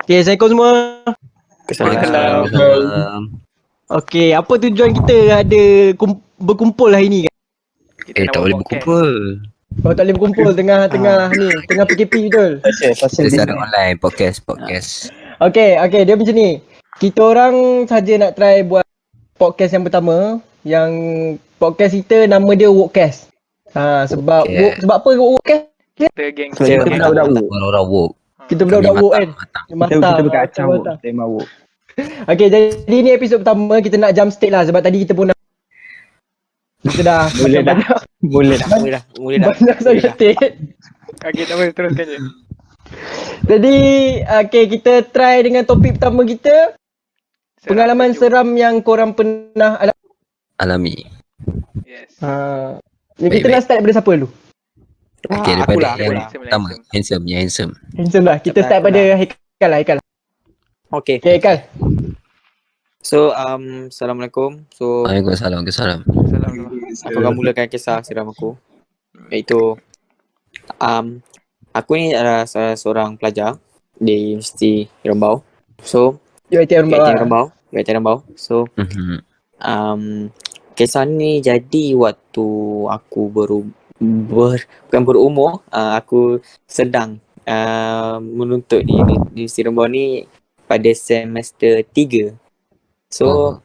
Okay, Assalamualaikum semua. Waalaikumsalam. Okay, apa tujuan kita ada berkumpul hari ni kan? Tak boleh berkumpul. Oh, tak boleh berkumpul tengah ni, tengah PKP betul? Kita secara online, podcast. Okay, dia macam ni. Kita orang saja nak try buat podcast yang pertama. Yang podcast kita nama dia Wokcast. Sebab Okay. sebab apa Wokcast? Kita geng Kita budak-budak woke. Orang-orang woke. Kita budak-budak Kami woke kan? Kita berkacau woke. Kita memang woke. Okay, jadi ni episod pertama kita nak jump straight lah. Sebab tadi kita pun kita dah Boleh dah. banyak Boleh dah. banyak sangat take. Okay, tak boleh teruskan je. Jadi okay, kita try dengan topik pertama kita. Pengalaman seram yang korang pernah Alami. Yes. Kita Baik. nak start daripada siapa dulu? Okay, daripada yang Akulah. pertama. Handsome. Handsome lah. Kita start pada Haikal. Okay. Okay, Haikal. So, Assalamualaikum. So, Waalaikumsalam. aku akan mulakan kisah seram aku. Iaitu, aku ni adalah salah seorang pelajar di Universiti Rembau. So, UiTM Rembau. Rembau. So, kisah ni jadi waktu aku bukan berumur, aku sedang menuntut di Universiti Rembau ni pada semester 3. So,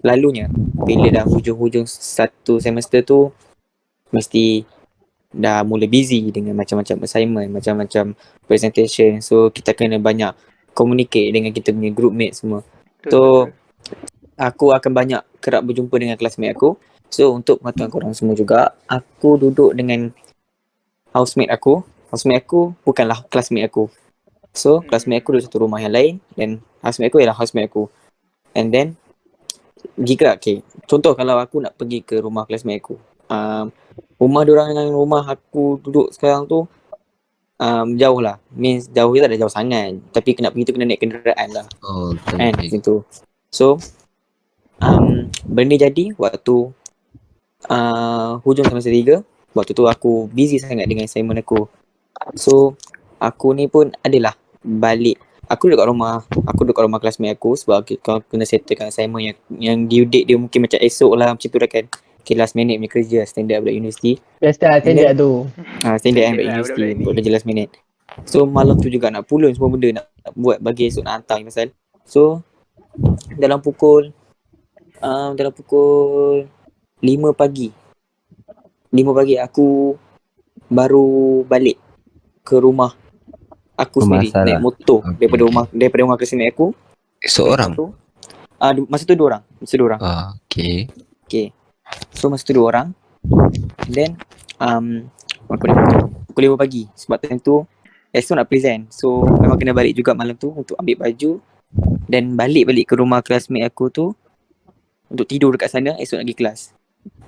lalunya bila dah hujung-hujung satu semester tu mesti dah mula busy dengan macam-macam assignment, macam-macam presentation. So, kita kena banyak communicate dengan kita punya group mate semua. So, aku akan banyak kerap berjumpa dengan classmate aku. So, untuk pengetahuan korang semua juga, aku duduk dengan housemate aku. Housemate aku bukanlah classmate aku. So, classmate aku duduk satu rumah yang lain dan housemate aku ialah housemate aku. And then, jika, contoh kalau aku nak pergi ke rumah classmate aku, rumah diorang dengan rumah aku duduk sekarang tu jauh lah. Means jauh tak ada jauh sangat, tapi nak pergi tu kena naik kenderaan lah. Kan, macam tu. So, benda jadi waktu hujung semester 3. Waktu tu aku busy sangat dengan assignment aku. So, aku ni pun adalah balik. Aku duduk kat rumah classmate aku sebab aku kena settlekan assignment yang due date dia mungkin macam esok lah, macam tu dah kan. Okay, last minute punya kerja, standard budak universiti. Biasa standard tu. Standard budak universiti, budak kerja last minute. So, malam tu juga nak pulun semua benda nak buat bagi esok nak hantar pasal. So, dalam pukul 5 pagi aku baru balik ke rumah aku sendiri naik motor daripada rumah ke sini aku. Seorang? Masa tu dua orang. Okay. So masa tu 2 orang. Then aku naik motor pukul 5 pagi sebab time tu esok nak present. So memang kena balik juga malam tu untuk ambil baju dan balik ke rumah classmate aku tu untuk tidur dekat sana, esok nak pergi kelas.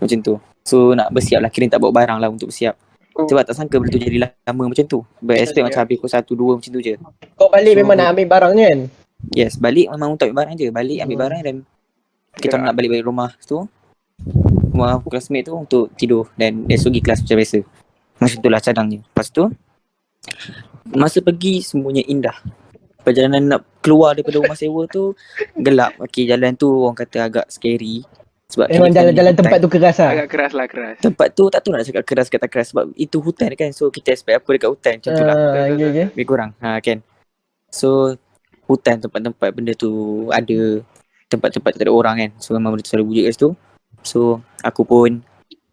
Macam tu. So nak bersiap lah, kira tak bawa barang lah untuk bersiap. Sebab tak sangka benda tu jadi lama macam tu. Expect macam habis pukul 1-2 macam tu je. Kau balik memang nak ambil barang kan? Yes, balik memang untuk ambil barang je. Balik ambil barang dan kita nak balik rumah tu, rumah classmate tu untuk tidur dan esok pergi kelas macam biasa. Macam tu lah cadangnya. Lepas tu masa pergi semuanya indah. Perjalanan nak keluar daripada rumah sewa tu gelap. Okay, jalan tu orang kata agak scary. Sebab memang jalan-jalan tempat tu keras lah. Agak keras. Tempat tu tak tahu nak cakap keras ke tak keras sebab itu hutan kan. So kita expect apa dekat hutan macam tu lah. Lebih kurang kan. So hutan, tempat-tempat benda tu ada, tempat-tempat tak ada orang kan. So memang benda tu selalu wujud kat situ. So aku pun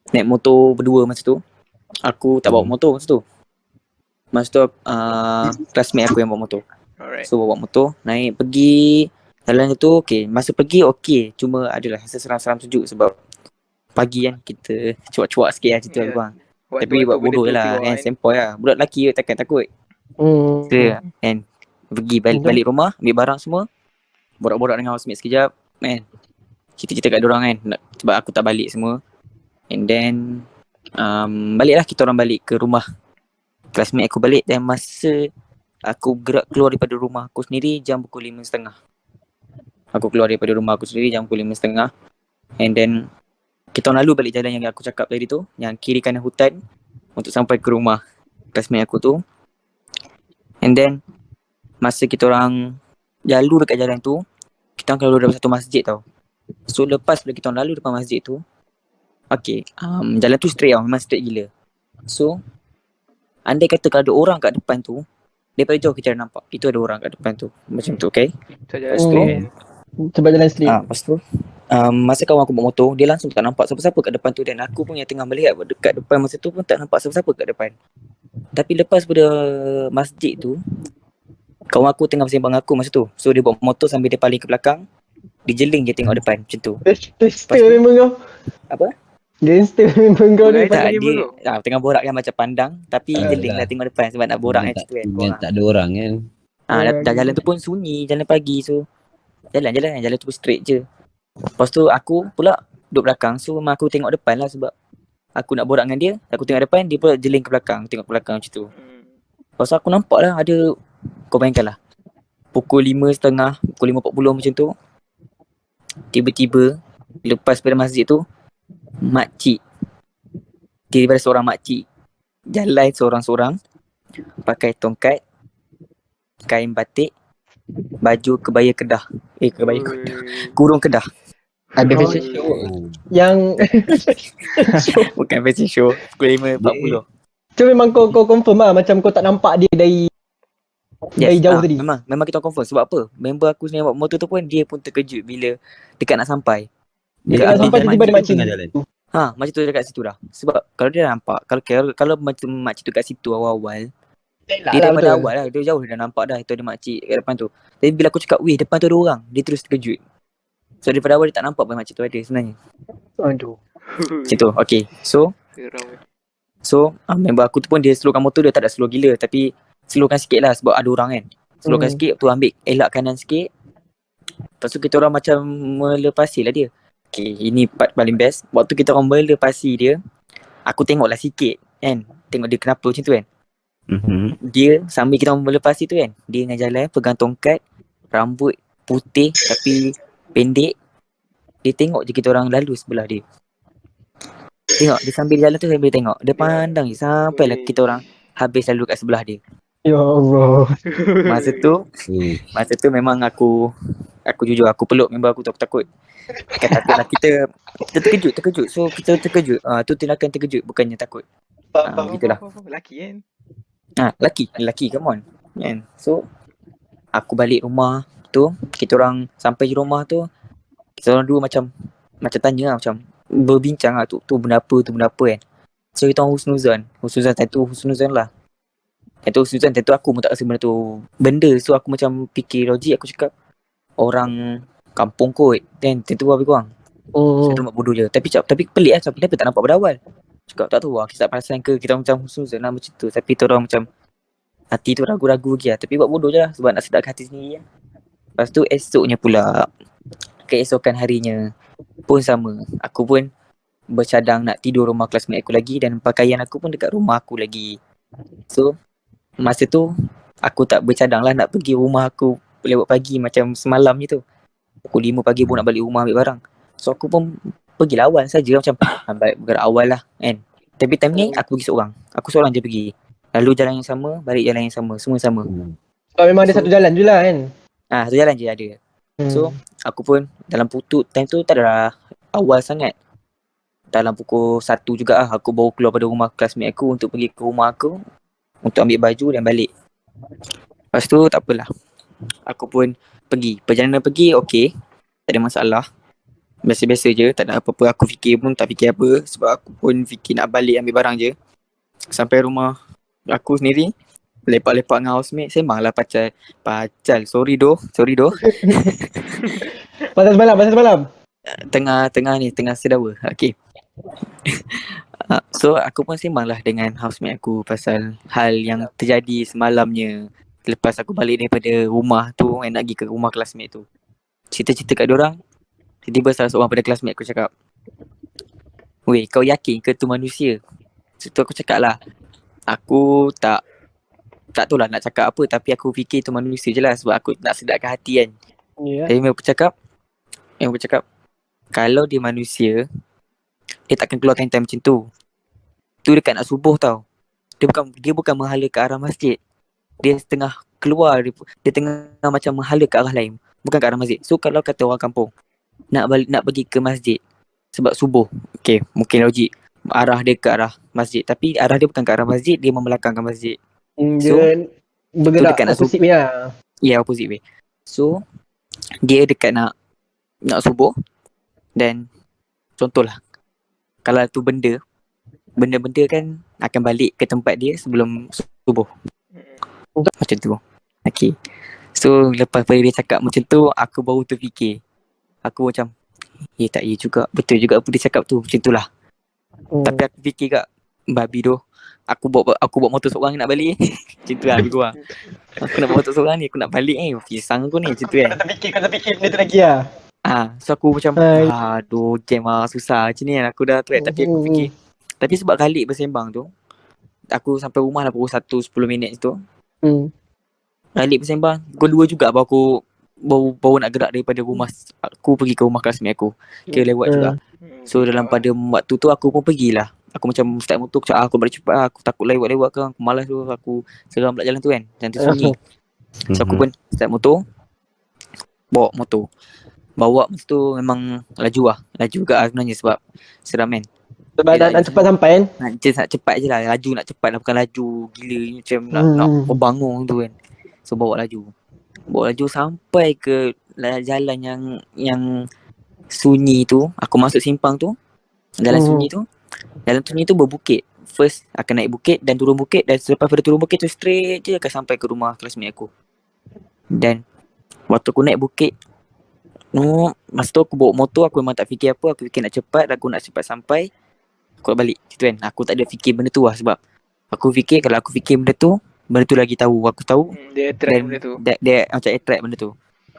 naik motor berdua masa tu. Aku tak bawa motor masa tu. Masa tu classmate aku yang bawa motor. Alright. So bawa motor, naik pergi. Jalan tu masa pergi cuma adalah rasa seram-seram sejuk sebab pagi kan kita cuak-cuak sikit lah cerita bang. Tapi buat bodoh je lah kan, sempoi lah. Budak lelaki takkan takut. Kan. Pergi balik rumah, ambil barang semua. Borak-borak dengan housemate sekejap kan. Cerita-cerita kat diorang kan sebab aku tak balik semua. And then baliklah kita orang balik ke rumah classmate aku balik. Dan masa aku gerak keluar daripada rumah aku sendiri jam pukul 5.30. Aku keluar daripada rumah aku sendiri jam pukul 5.30. And then kita orang lalu balik jalan yang aku cakap tadi tu, yang kiri kanan hutan untuk sampai ke rumah classmate aku tu. And then masa kita orang lalu dekat jalan tu, kita orang lalu dalam satu masjid tau. So lepas bila kita orang lalu depan masjid tu, okay, jalan tu straight tau, memang straight gila. So andai kata kalau ada orang kat depan tu, daripada jauh kita dah nampak itu ada orang kat depan tu. Macam tu, okay? So jalan Oh. straight. Sebab jalan street. Lepas tu masa kawan aku bawa motor, dia langsung tak nampak siapa-siapa kat depan tu. Dan aku pun yang tengah melihat dekat depan masa tu pun tak nampak siapa-siapa kat depan. Tapi lepas pada masjid tu, kawan aku tengah bersembang aku masa tu. So dia bawa motor sambil dia paling ke belakang, dia jeling je tengok depan macam tu. Gangster memang kau. Apa? Gangster memang kau ni. Bukan, Tak, dia dia buruk. tengah borak kan macam pandang, tapi Ah, jeling lah dah. tengok depan sebab nak borak kan tak, situ kan. biar Korang. tak ada orang kan. Dah jalan tu pun sunyi, jalan pagi. So jalan tu pun straight je. Lepas tu aku pula duduk belakang. So memang aku tengok depan lah sebab aku nak borak dengan dia. Aku tengok depan, dia pula jeling ke belakang. Tengok ke belakang macam tu. Lepas tu aku nampak lah ada, kau bayangkan lah, pukul 5.30, pukul 5.40 macam tu, tiba-tiba lepas pada masjid tu, makcik, tiba-tiba ada seorang makcik jalan seorang-seorang, pakai tongkat, kain batik, baju kebaya Kedah. Kebaya Kedah, kurung Kedah. Ada Oh, fashion show. Yang Bukan fashion show. Pukul 5.40. tu memang kau confirm lah macam kau tak nampak dia dari jauh tadi. Memang kita confirm. Sebab apa? Member aku sendiri bawa motor tu pun, dia pun terkejut bila dekat nak sampai. Dekat nak sampai tiba-tiba ada makcik. tengah jalan. Macam tu dekat situ dah. Sebab kalau dia dah nampak, kalau macam makcik tu kat situ awal-awal, dia daripada awal lah, dia jauh dia dah nampak dah itu ada makcik kat depan tu. Tapi bila aku cakap, weh depan tu ada orang, dia terus terkejut. So daripada awal dia tak nampak pun makcik tu ada sebenarnya. Aduh. Macam tu. Okay. So member aku tu pun dia slowkan motor, dia tak ada slow gila, tapi slowkan sikit lah sebab ada orang kan. Slowkan sikit, tu ambil elak kanan sikit. Lepas tu kita orang macam melepasi lah dia. Okay, ini part paling best. Waktu kita orang melepasi dia, aku tengoklah sikit kan, tengok dia kenapa macam tu kan. Dia sambil kita orang melepasi tu kan, dia dengan jalan pegang tongkat, rambut putih tapi pendek. Dia tengok je kita orang lalu sebelah dia. Tengok, dia sambil jalan tu sambil tengok. Dia pandang je sampailah kita orang habis lalu kat sebelah dia. Ya Allah. Masa tu memang aku jujur, aku peluk member aku tu, aku takut. Takutlah kita terkejut. So kita terkejut. Tu tindakan terkejut, bukannya takut. Begitulah. Laki kan. Laki, come on. Kan? So aku balik rumah tu, kita orang sampai je rumah tu, kita orang dua macam tanya lah, macam berbincang lah tu benda apa kan. So kita orang husnuzan lah. Itu husnuzan tentu aku pun tak rasa benda tu benda. So aku macam fikir logik, aku cakap orang kampung kot kan, tentu habis korang. Saya tu buat bodoh je. Tapi pelik lah, macam kenapa tak nampak pada awal. Cakap tak tahu lah, kita tak perasan ke, kita orang macam husnuzan lah macam tu. Tapi kita orang macam hati tu ragu-ragu lagi lah. Tapi buat bodoh je lah sebab nak sedapkan hati sendiri lah. Lepas tu esoknya pula, keesokan harinya pun sama. Aku pun bercadang nak tidur rumah classmate aku lagi, dan pakaian aku pun dekat rumah aku lagi. So masa tu aku tak bercadang lah nak pergi rumah aku lewat pagi macam semalam je tu. Pukul 5 pagi pun nak balik rumah ambil barang. So aku pun pergi lawan saja, macam baik bergerak awal lah kan. Tapi time ni aku pergi seorang. Aku seorang je pergi. Lalu jalan yang sama, balik jalan yang sama, semua sama. Sebab memang ada satu jalan je lah kan. Satu jalan je ada. So aku pun dalam putut time tu tak ada awal sangat. Dalam pukul 1 juga lah aku baru keluar pada rumah classmate aku untuk pergi ke rumah aku untuk ambil baju dan balik. Lepas tu tak apalah, aku pun pergi. Perjalanan pergi okey, tak ada masalah. Biasa-biasa je, tak ada apa-apa. Aku fikir pun tak fikir apa, sebab aku pun fikir nak balik ambil barang je. Sampai rumah aku sendiri, lepak-lepak dengan housemate, sembang lah pacal. Sorry doh. Pasal semalam. Tengah sedawa. Okay. So aku pun sembang lah dengan housemate aku pasal hal yang terjadi semalamnya. Lepas aku balik daripada rumah tu, nak pergi ke rumah classmate tu, cerita-cerita kat diorang. Tiba-tiba salah seorang pada classmate aku cakap, weh, kau yakin ke tu manusia? Situ aku cakap lah, aku tak tahu lah nak cakap apa, tapi aku fikir tu manusia je lah sebab aku nak sedapkan hati kan. Tapi aku cakap, kalau dia manusia, dia takkan keluarkan time macam tu. Tu dekat nak subuh tau. Dia bukan menghala ke arah masjid. Dia setengah keluar, dia tengah macam menghala ke arah lain, bukan ke arah masjid. So kalau kata orang kampung nak pergi ke masjid sebab subuh, okay, mungkin logik arah dia ke arah masjid, tapi arah dia bukan ke arah masjid, dia membelakangkan masjid. So, Dia bergerak dekat nak opposite punya. Ya, opposite way. So dia dekat nak subuh, dan contohlah kalau tu benda kan akan balik ke tempat dia sebelum subuh, macam tu. Okay, so lepas dia cakap macam tu, aku baru terfikir. Aku macam tak ya juga, betul juga apa dia cakap tu, macam tu lah. Tapi aku fikir kat babi tu, aku bawa motor seorang nak balik. Macam tu lah lebih kurang. Aku nak bawa motor seorang ni, aku nak balik pisang aku ni, macam tu kan. Kau terfikir benda tu lagi lah. So aku macam aduh jam susah macam ni kan. Aku dah tu kan. Tapi aku fikir, tapi sebab Khalid bersembang tu, aku sampai rumah lah pukul 1:10 tu. Khalid bersembang pukul 2 juga baru nak gerak daripada rumah aku pergi ke rumah classmate aku. Kira lewat juga. So dalam pada waktu tu aku pun pergilah. Aku macam start motor, aku balik cepat, aku takut lewat-lewat kan, aku malas tu, aku seram pula jalan tu kan, dan tersunyi. So aku pun start motor, bawa motor tu memang laju juga sebenarnya sebab seram kan. Sebab nak cepat sampai kan. Nak cepat je lah, laju nak cepat lah, bukan laju gila macam nak berbangun tu kan. So bawa laju sampai ke jalan yang sunyi tu. Aku masuk simpang tu, jalan sunyi tu berbukit. First akan naik bukit dan turun bukit, dan selepas pada turun bukit tu straight je akan sampai ke rumah classmate aku. Dan waktu aku naik bukit, masa tu aku bawa motor, aku memang tak fikir apa. Aku fikir nak cepat sampai, aku nak balik gitu kan. Aku tak ada fikir benda tu lah, sebab aku fikir kalau aku fikir benda tu lagi tahu. Aku tahu dia attract benda tu. Dia macam attract benda tu.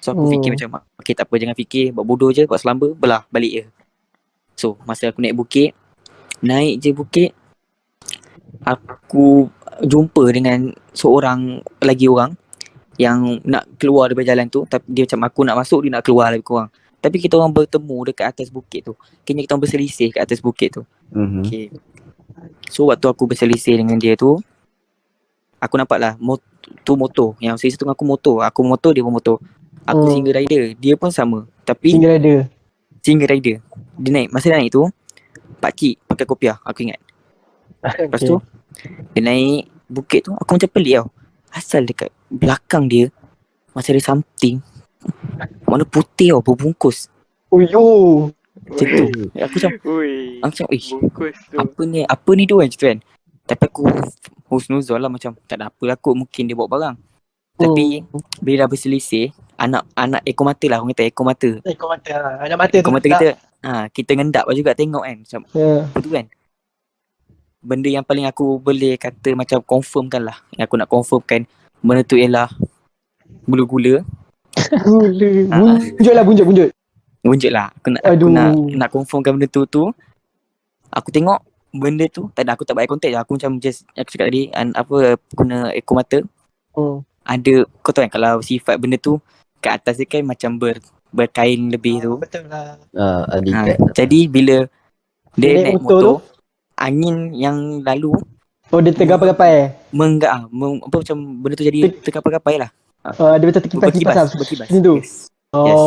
So aku fikir macam okay, tak apa, jangan fikir, buat bodoh je, buat selamba, belah balik je. So masa aku naik je bukit, aku jumpa dengan seorang lagi orang yang nak keluar daripada jalan tu. Tapi dia macam aku nak masuk, dia nak keluar lebih kurang. Tapi kita orang bertemu dekat atas bukit tu. Kayaknya kita orang berselisih kat atas bukit tu. Okay. So waktu aku berselisih dengan dia tu, aku nampak lah motor yang selisih tu dengan aku motor. Aku motor, dia pun motor. Aku single rider, dia pun sama. Tapi single rider. Dia naik, masa dia naik tu pakcik pakai kopiah, aku ingat. Lepas tu dia naik bukit tu, aku macam pelik tau. Asal dekat belakang dia macam ada something warna putih tau, berbungkus. Macam tu. Aku macam bungkus tu. Apa ni tu kan, macam tu kan. Tapi aku husnuzon lah, macam tak ada apa lah kot, mungkin dia bawa barang. Tapi bila dah berselisih, anak ekor mata lah, orang kata ekor mata. Anak mata tu kita kita ngendap juga tengok kan, macam apa tu kan. Benda yang paling aku boleh kata macam confirmkan lah, yang aku nak confirmkan benda tu ialah gula-gula. Bunjuk lah. Aku nak confirmkan benda tu. Aku tengok benda tu, aku tak buat eye contact je. Aku macam just, aku cakap tadi, guna ekor mata. Ada, kau tahu kan kalau sifat benda tu kat atas dia kan macam berkain lebih tu. Betul lah. Jadi bila dia naik motor, angin yang lalu dia tergapai-gapai. Macam benda tu jadi tergapai-gapai lah. Dia macam terkipas. Berkibas. Macam tu. Yes.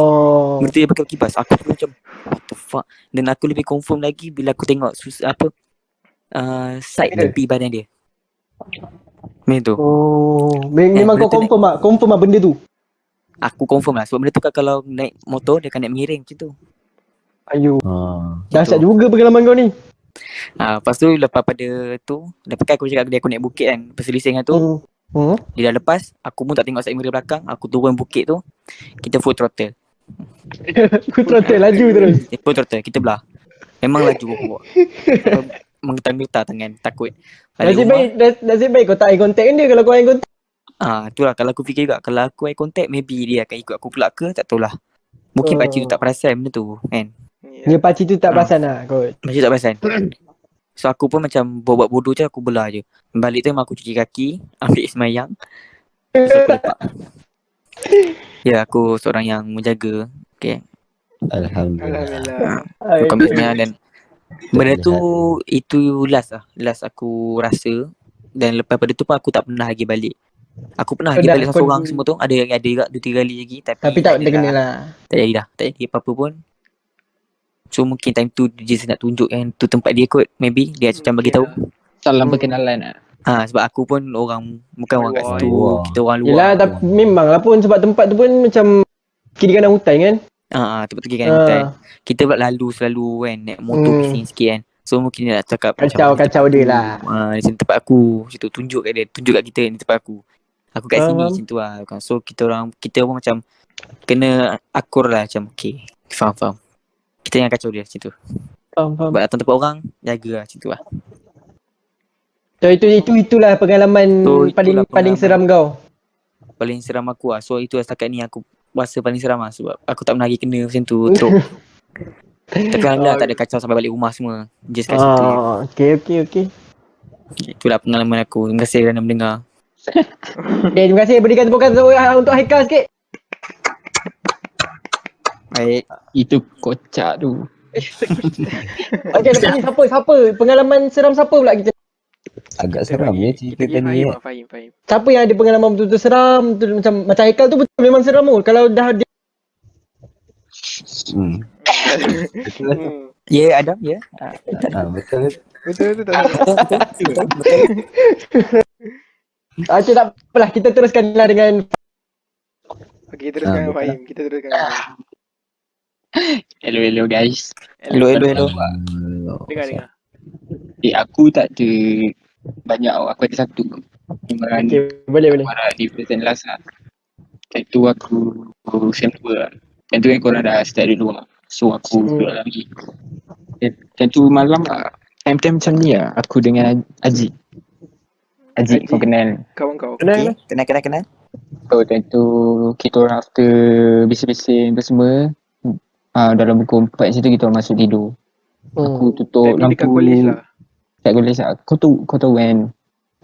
Benda tu dia pakai kipas. Aku macam what the fuck. Dan aku lebih confirm lagi bila aku tengok side tepi badan dia. Macam tu. Memang kau confirm lah benda tu. Aku confirm lah. Sebab benda tu kan kalau naik motor, dia akan naik mengiring macam tu. Dahsyat juga pengalaman kau ni. Lepas tu lepas pada tu, lepas kan aku cakap dia aku naik bukit kan, perselisih dengan tu. Dia dah lepas, aku pun tak tengok side mirror belakang. Aku turun bukit tu, kita full throttle. Laju terus. Full throttle, kita belah. Memang laju aku buat. Menggetar-getar tangan, takut. Nasib baik kau tak eye contact kan dia. Kalau kau eye contact, itulah kalau aku fikir juga, kalau aku eye contact, maybe dia akan ikut aku kelak ke, tak tahulah. Mungkin pakcik tu tak perasan benda tu kan. Dia pakcik tu tak perasan lah kot. Pakcik tak perasan. So aku pun macam buat bodoh je, aku belah je. Balik tu memang aku cuci kaki, ambil semayang. Terus aku lepak. Ya, aku seorang yang menjaga. Okay. Alhamdulillah. Aku ambil semayang dan benda tu, itu last aku rasa. Dan lepas pada tu pun aku tak pernah lagi balik Aku pernah Kau pergi dah- toilet kau- seorang semua tu. Ada juga 2-3 kali lagi. Tapi tak ada kena dah. lah. Tak jadi dah. Tak jadi apa-apa pun. So mungkin time tu dia just nak tunjuk kan tu tempat dia kot. Maybe dia macam bagi tahu. Salam perkenalan lah. Sebab aku pun orang bukan orang kat Luar, situ. luar. Kita orang luar. Yelah, tapi memang lah pun sebab tempat tu pun macam kiri kanan hutan kan. Tempat tu kiri kanan hutan. Kita pula lalu selalu kan naik motor Hmm. bising sikit kan. So mungkin dia nak cakap Kacau dia lah. Macam tempat aku. Macam tu tunjuk kat dia. Tunjuk kat kita ni tempat aku. Aku kat sini Faham. macam tu lah. So kita pun macam kena akur lah macam okay. Faham. Kita yang kacau dia macam tu. Faham. Sebab datang tempat orang, jaga lah macam tu lah. So itulah pengalaman So, itulah paling pengalaman. seram kau. Paling seram aku lah. So itu lah setakat ni aku rasa paling seram lah. Sebab aku tak pernah lagi kena macam tu. Teruk. Tapi alhamdulillah tak ada kacau sampai balik rumah semua. Just kat situ je. Okay. Itulah pengalaman aku. Terima kasih kerana mendengar. Okay, terima kasih. Berikan tepuk tangan untuk Haikal sikit. Baik. Itu kocak tu. Okay, lepas ni siapa? Pengalaman seram siapa pula kita? Agak seram ya cerita Kita tadi Fahim ya. lah, Fahim. Siapa yang ada pengalaman betul-betul seram? Betul, macam Haikal tu betul memang seram tu. Kalau dah dia Hmm. Ya, Adam, ya. Betul. Betul tak salah. okay, tak apalah. Kita teruskanlah dengan Okey, teruskan betul. Fahim. Kita teruskan. Hello guys. Hello. Dengar. Aku tak ada banyak, aku ada satu. Memang okay, boleh. marah di present last lah. Time tu aku SEM 2 lah. Time tu kan korang dah start dulu lah. So aku duduk lagi. Time tu malam lah. Time macam ni lah. Aku dengan Aziz. Aziz kau kenal. Kawan kau. Okay. Kenal. So time tu kita orang after bising-bising tu semua. Dalam pukul 4 macam tu kita orang masuk tidur. Aku tutup Time ni dekat lampu. college lah. Dekat college lah. Kau tahu kan.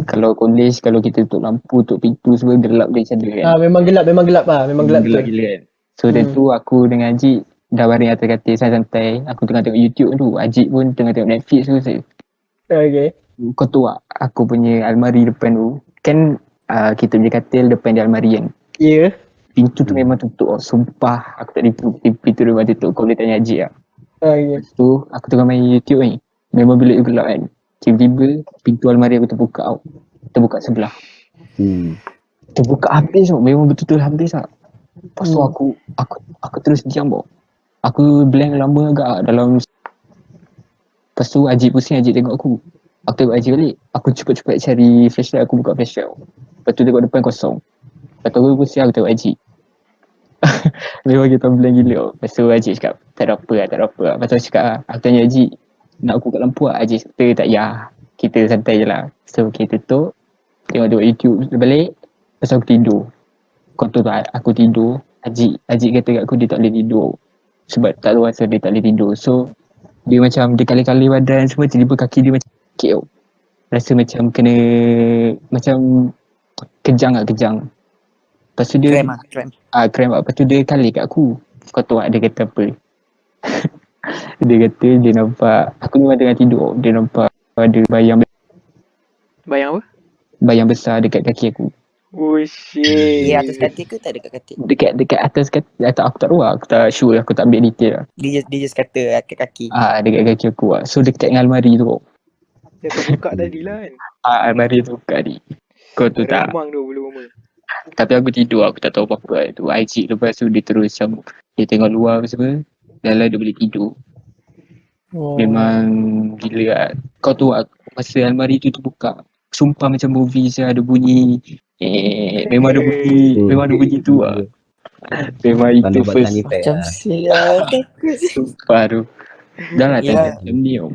Kalau college, kalau kita tutup lampu, tutup pintu semua gelap dia macam mana kan. memang gelap lah. Memang gelap Gelap betul. gila kan. So time tu aku dengan Ajik dah baring atas katil santai-santai. Aku tengah tengok YouTube tu. Ajik pun tengah tengok Netflix tu. Okay. Kau tahu tak aku punya almari depan tu. Kan kita punya katil depan dia almari kan. Ya. Pintu tu memang tutup. Sumpah aku tak tipu. Pintu tu memang tutup. Kau boleh tanya Ajik lah. Okay. Lepas tu aku tengah main YouTube ni. Memang bilik gelap kan. Tiba-tiba pintu almari aku terbuka tau. Terbuka sebelah. Terbuka habis tau. Memang betul-betul habis lah. Lepas tu aku terus diam tau. Aku blank lama agak dalam. Lepas tu Ajik pusing, Ajik tengok aku. Aku tengok Ajik balik. Aku cepat-cepat cari flashlight, aku buka flashlight tau. Lepas tu tengok depan kosong. Lepas tu aku pusing, aku tengok Ajik. Memang kita blank gila tau. Lepas tu Ajik cakap, tak ada apa lah. Lepas tu aku cakap, aku tanya Ajik, nak aku kat lampu lah? Ajik kata tak payah. Kita santai je lah. So kita tutup. Tengok YouTube balik. Lepas tu aku tidur. Kau tahu tak, aku tidur. Ajik kata kat aku dia tak boleh tidur. Sebab tak tahu asal dia tak boleh tidur. So dia macam dia kali-kali badan semua, tiba-tiba kaki dia macam sakit tau. Rasa macam kena macam kejang. Lepas tu dia Krem. krem lah. Lepas tu dia kali kat aku. Kau tahu tak dia kata apa? Dia kata dia nampak, aku memang tengah tidur. Dia nampak ada bayang Bayang apa? besar dekat kaki aku. Oh shit. Dia atas katil ke tak dekat katil? Dekat atas kaki. Aku tak tahu lah. Aku tak sure. Aku tak ambil detail lah. Dia just kata kat kaki. Dekat kaki aku lah. So dekat dengan almari tu. Yang kau buka tadi lah kan. Almari tu buka ni. Kau tu tak. Remang tu belum. Tapi aku tidur, aku tak tahu apa-apa lah. Tu Ajik lepas tu dia terus macam dia tengok luar apa semua. Dalam dia boleh tidur. Memang gila lah. Kau tahu tak, masa almari tu terbuka. Sumpah macam movie saya ada bunyi. Memang ada bunyi tu lah. Memang itu Tanah buat first. tani pack Macam lah. sial. Sumpah tu. Dah lah Ya. macam ni tau.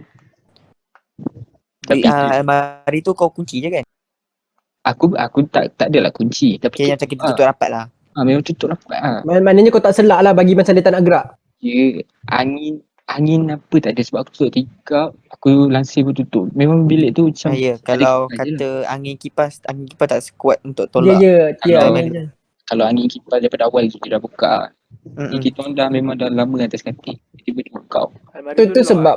Di Tapi almari tu kau kunci je kan? aku tak adalah kunci. Tapi Okay, macam kita tutup rapat lah. memang tutup rapat lah. Maknanya kau tak selak lah bagi macam dia tak nak gerak. Ya, angin apa tak ada sebab aku tutup tingkap, aku langsir pun tutup. Memang bilik tu macam Ya, ada kalau kipas je kata angin kipas tak sekuat untuk Ya, tolak. Kalau- ya. Kalau angin kipas daripada awal kita dah buka. Mm-mm. Kita orang dah memang dah lama atas katil. Tiba-tiba dia buka. Almari Tu lock. sebab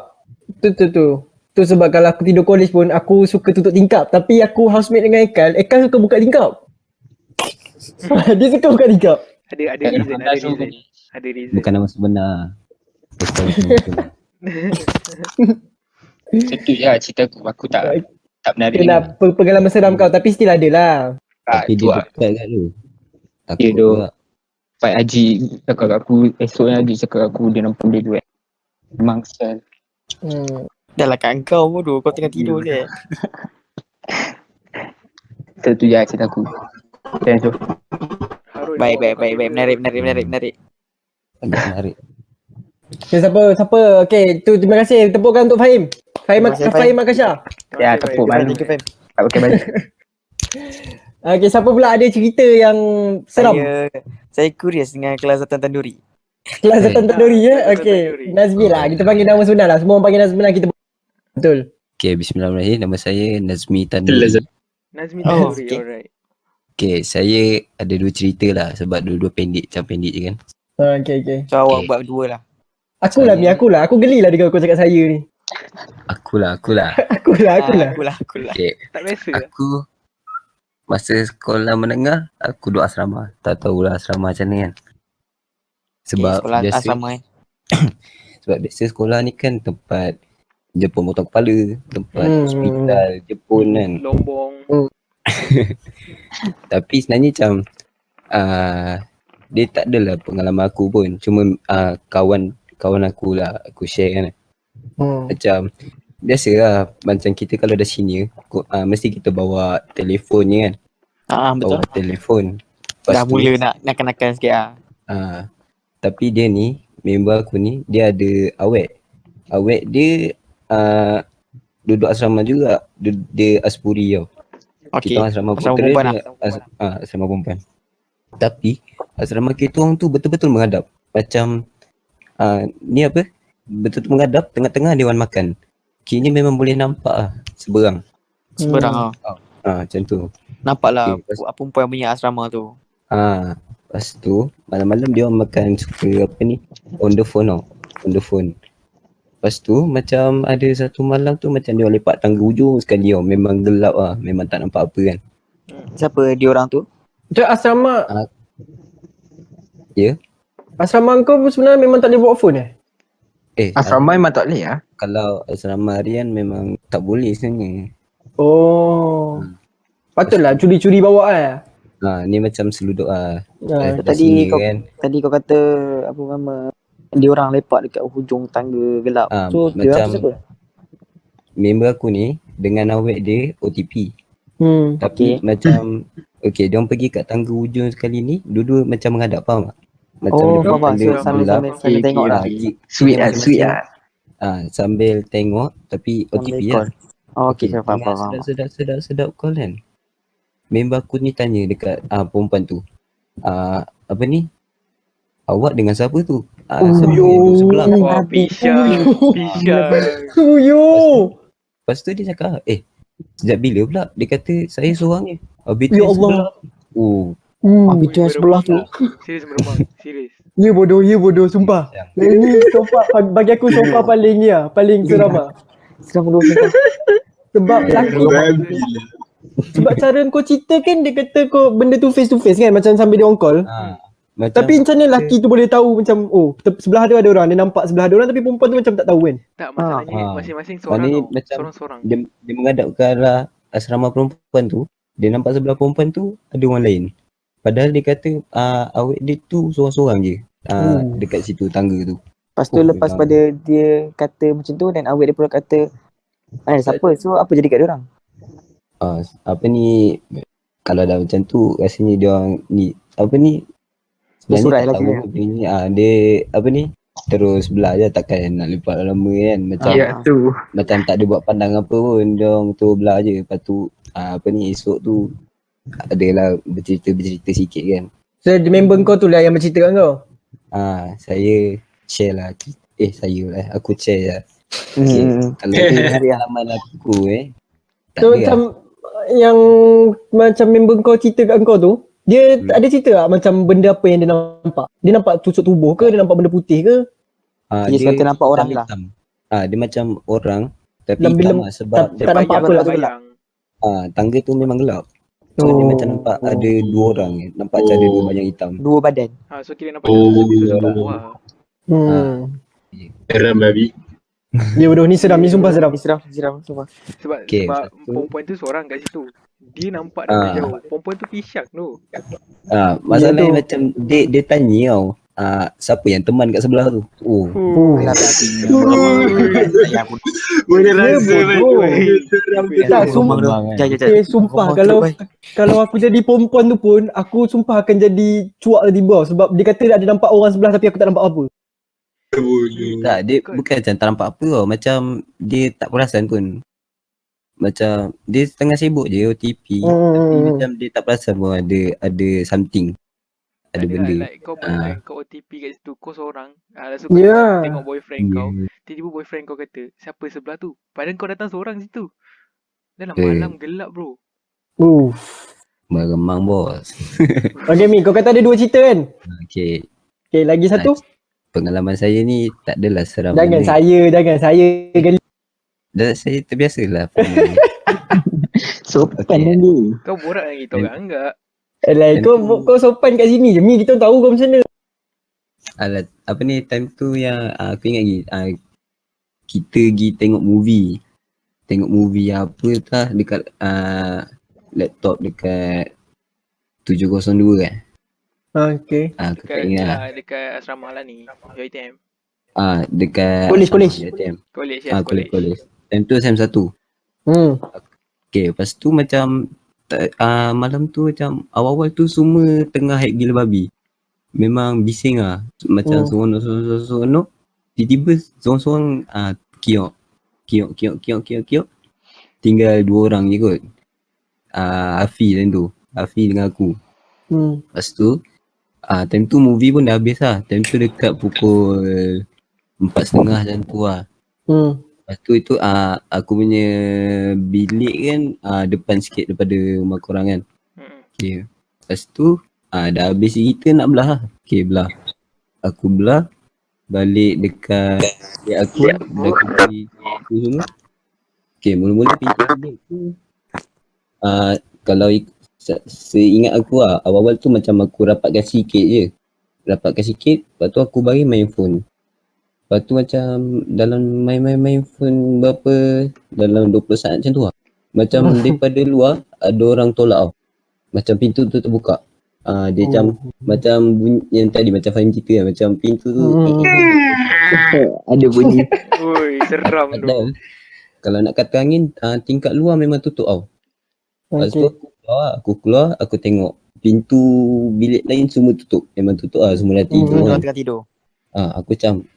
tu sebab kalau aku tidur college pun aku suka tutup tingkap, tapi aku housemate dengan Ekal suka buka tingkap. Dia suka buka nikah. Ada reason, ada reason. Ada reason. Bukan nama sebenar. Bukan nama sebenar. Itu je lah cerita aku. Aku tak menarik Dia ni. nak pengalaman seram kau tapi still ada lah. Tapi Tu dia lah. dekat kat tu. Dia Takut tu. pula. Pak Haji cakap kat aku, esoknya Haji cakap kat aku dia nampak dia duit. Memang sel. Dah lah kat kau bodoh. Kau tengah tidur je. Itu je lah cerita aku. Thanks tu. Harun, Baik. kau tiba- Menarik. Agak menarik. Okay, siapa? Okay, tu terima kasih. Tepukan untuk Fahim. Terima kasih, Fahim Akasha. Ya, tepuk Baik. malu. Thank you, Fam. Tak pakai baju. Okay, siapa pula ada cerita yang seram? Saya curious dengan kelazatan tanduri. Kelazatan Tanduri ya? Kelazatan Okay, Tanduri. Nazmi lah. Kita panggil nama sebenar lah. Semua orang panggil nama sebenar kita. Betul. Okay, bismillahirrahmanirrahim. Nama saya Nazmi Itulah Tanuri. Zat. Nazmi Oh, Tanduri, okay. alright. Okay, saya ada 2 cerita lah sebab dua-dua pendek, macam pendek je kan. Okay. So awak Okay. buat dua lah. Akulah Mi, akulah. Aku geli lah dengar kau cakap saya ni. Akulah. Akulah. Akulah. Okay, Tak biasa lah. aku masa sekolah menengah, aku duduk asrama. Tak tahulah asrama macam ni kan. Sebab Sekolah biasa asrama sebab biasa sekolah ni kan tempat Jepun potong kepala, tempat Hmm. hospital Jepun kan. Lombong. Tapi sebenarnya macam dia tak adalah pengalaman aku pun. Cuma kawan aku lah aku share kan. Macam biasalah macam kita kalau dah senior mesti kita bawa telefon je kan. Betul. Bawa telefon. Dah mula nak nakal-nakal sikit lah. Tapi dia ni, member aku ni, dia ada awet. Awet dia duduk asrama juga. Dia Aspuri tau. Okay. Kita asrama Asrama putera, perempuan dia asrama perempuan. Tapi asrama kita orang tu betul-betul menghadap. Macam ni apa? Betul-betul menghadap tengah-tengah dewan makan. Kini memang boleh nampak lah seberang. Seberang Macam tu. Nampak lah Okay, perempuan punya asrama tu. Lepas tu malam-malam dia orang makan suka apa ni, on the phone tau. On the phone. Lepas tu macam ada satu malam tu macam dia orang lepak tangga ujung sekali tau. Memang gelap lah. Memang tak nampak apa kan. Siapa diorang tu? Macam asrama. Ya. Asrama kau pun sebenarnya memang tak boleh bawa phone Asrama memang tak boleh lah. Kalau asrama harian memang tak boleh sebenarnya. Oh. Patutlah curi-curi bawa lah. Ni macam seluduk lah. Tadi Sini kan. Tadi kau kata apa nama diorang lepak dekat hujung tangga gelap. So dia macam siapa? member aku ni dengan awet dia OTP. Okay. Tapi macam dia orang pergi kat tangga hujung sekali ni, dua-dua macam menghadap, faham tak? Macam Oh, dia faham. tangga Sambil gelap. tengok lah. Sweet lah. Sambil tengok tapi OTP lah. Okay, saya faham. Sedap call kan. Member aku ni tanya dekat perempuan tu. Apa ni? Awak dengan siapa tu? Sama yang sebelah. Wah, Pisha. Yo. Lepas tu dia cakap, sejak bila pula? Dia kata, saya seorang je. Habis tu Ya yang Allah. sebelah. Oh, Habis tu yang sebelah tu. Serius meremang. Serius. Ya bodoh, sumpah. Ini sofa bagi aku sofa paling paling seram lah. Seram dulu. Sebab laki sebab cara kau cerita kan dia kata kau benda tu face to face kan macam sambil dia on call. macam Tapi macam mana lelaki tu boleh tahu macam sebelah dia ada orang, dia nampak sebelah ada orang tapi perempuan tu macam tak tahu kan. Tak, masalahnya masing-masing seorang Maknanya tau. macam Sorang-sorang. dia menghadap ke arah asrama perempuan tu. Dia nampak sebelah perempuan tu ada orang lain. Padahal dia kata awet dia tu seorang-seorang je. Dekat situ tangga tu. Lepas tu lepas pada dia kata macam tu dan awet dia pula kata siapa? So apa jadi kat diorang? Apa ni, kalau dah macam tu rasanya dia orang ni apa ni Bersurai sebenarnya tak lagi tahu ni dia apa ni terus belah je, takkan nak lepak lama kan, macam tu. macam tak ada buat pandang apa pun, dia orang tu belah je. Lepas tu apa ni esok tu adalah bercerita sikit kan. So member kau tu lah yang bercerita kat kau. Saya share lah. Aku share lah. Okay. Kalau pengalaman aku tak So ada macam yang macam member kau cerita kat kau tu, dia ada cerita tak macam benda apa yang dia nampak? Dia nampak tusuk tubuh ke? Dia nampak benda putih ke? Dia kata nampak orang lah. Dia macam orang tapi Dalam hitam lah sebab tak nampak apa lah. Bayang. tangga tu memang gelap. So dia macam nampak ada 2 orang je. Nampak macam ada 2 bayangan hitam. 2 badan. So kira nampak tu sebab bawah. Seram babi. Ya bodoh, ni seram, ni sumpah seram. Seram sumpah. Sebab Okay, sebab lepas tu- perempuan tu seorang kat situ. Dia nampak dari jauh. Perempuan tu pisyak tu. Masalahnya tu. macam dia tanya tau. Siapa yang teman kat sebelah tu? Boleh Dia rasa bodoh. Tak, sumpah. sumpah kalau aku jadi perempuan tu pun, aku sumpah akan jadi cuak tiba sebab dia kata ada nampak orang sebelah tapi aku tak nampak apa. Tak, dia bukan macam tak nampak apa tau. Macam dia tak perasan pun. Macam dia tengah sibuk je OTP. Tapi macam dia tak perasan pun ada something. Ada benda. Like kau like kau OTP kat situ, kau seorang. Lepas tu Ya. kau tengok boyfriend kau. Tiba-tiba boyfriend kau kata, siapa sebelah tu? Padahal kau datang seorang situ. Dalam malam gelap bro. Meremang bos. Okay Mi, kau kata ada 2 cerita kan? Okay. Okay, lagi satu. Pengalaman saya ni tak adalah seram. Jangan saya gali. Dah saya terbiasalah. Sopan Okay. ni. Kau borak dengan kita orang enggak? Kau sopan kat sini je. Mi, kita tahu kau macam mana. Alat apa ni time tu yang aku ingat lagi kita pergi tengok movie. Tengok movie apa tah dekat laptop dekat 702 kan. Okay. Aku tak ingat lah. Dekat asrama lah ni. UiTM. Dekat College. UiTM. College ya, college. College. Time tu SEM 1. Okay, lepas tu macam malam tu macam awal-awal tu semua tengah hype gila babi. Memang bising lah. Macam seronok. Tiba-tiba seorang-seorang kiok. Tinggal 2 orang je kot. Afi dan tu. Afi dengan aku. Lepas tu time tu movie pun dah habis lah. Time tu dekat pukul 4.30 macam tu lah. Lepas tu itu aku punya bilik kan depan sikit daripada rumah korang kan. Okay. Lepas tu dah habis cerita nak belah lah. Okay, belah. Aku belah balik dekat bilik aku. Dah kunci aku semua. Okay, mula-mula pintu bilik tu kalau seingat aku awal-awal tu macam aku rapatkan sikit je. Rapatkan sikit, lepas tu aku bagi main phone. Lepas tu macam dalam main phone berapa, dalam 20 saat macam tu lah. Macam daripada luar ada orang tolak tau. Macam pintu tu terbuka. Dia macam bunyi yang tadi macam Fahim cerita kan. Macam pintu tu Ada bunyi. Oi, seram tu. padahal kalau nak kata angin tingkat luar memang tutup tau. Lepas tu aku keluar, aku tengok pintu bilik lain semua tutup. Memang tutup lah, semua dah tidur kan. Tengah tidur. Aku macam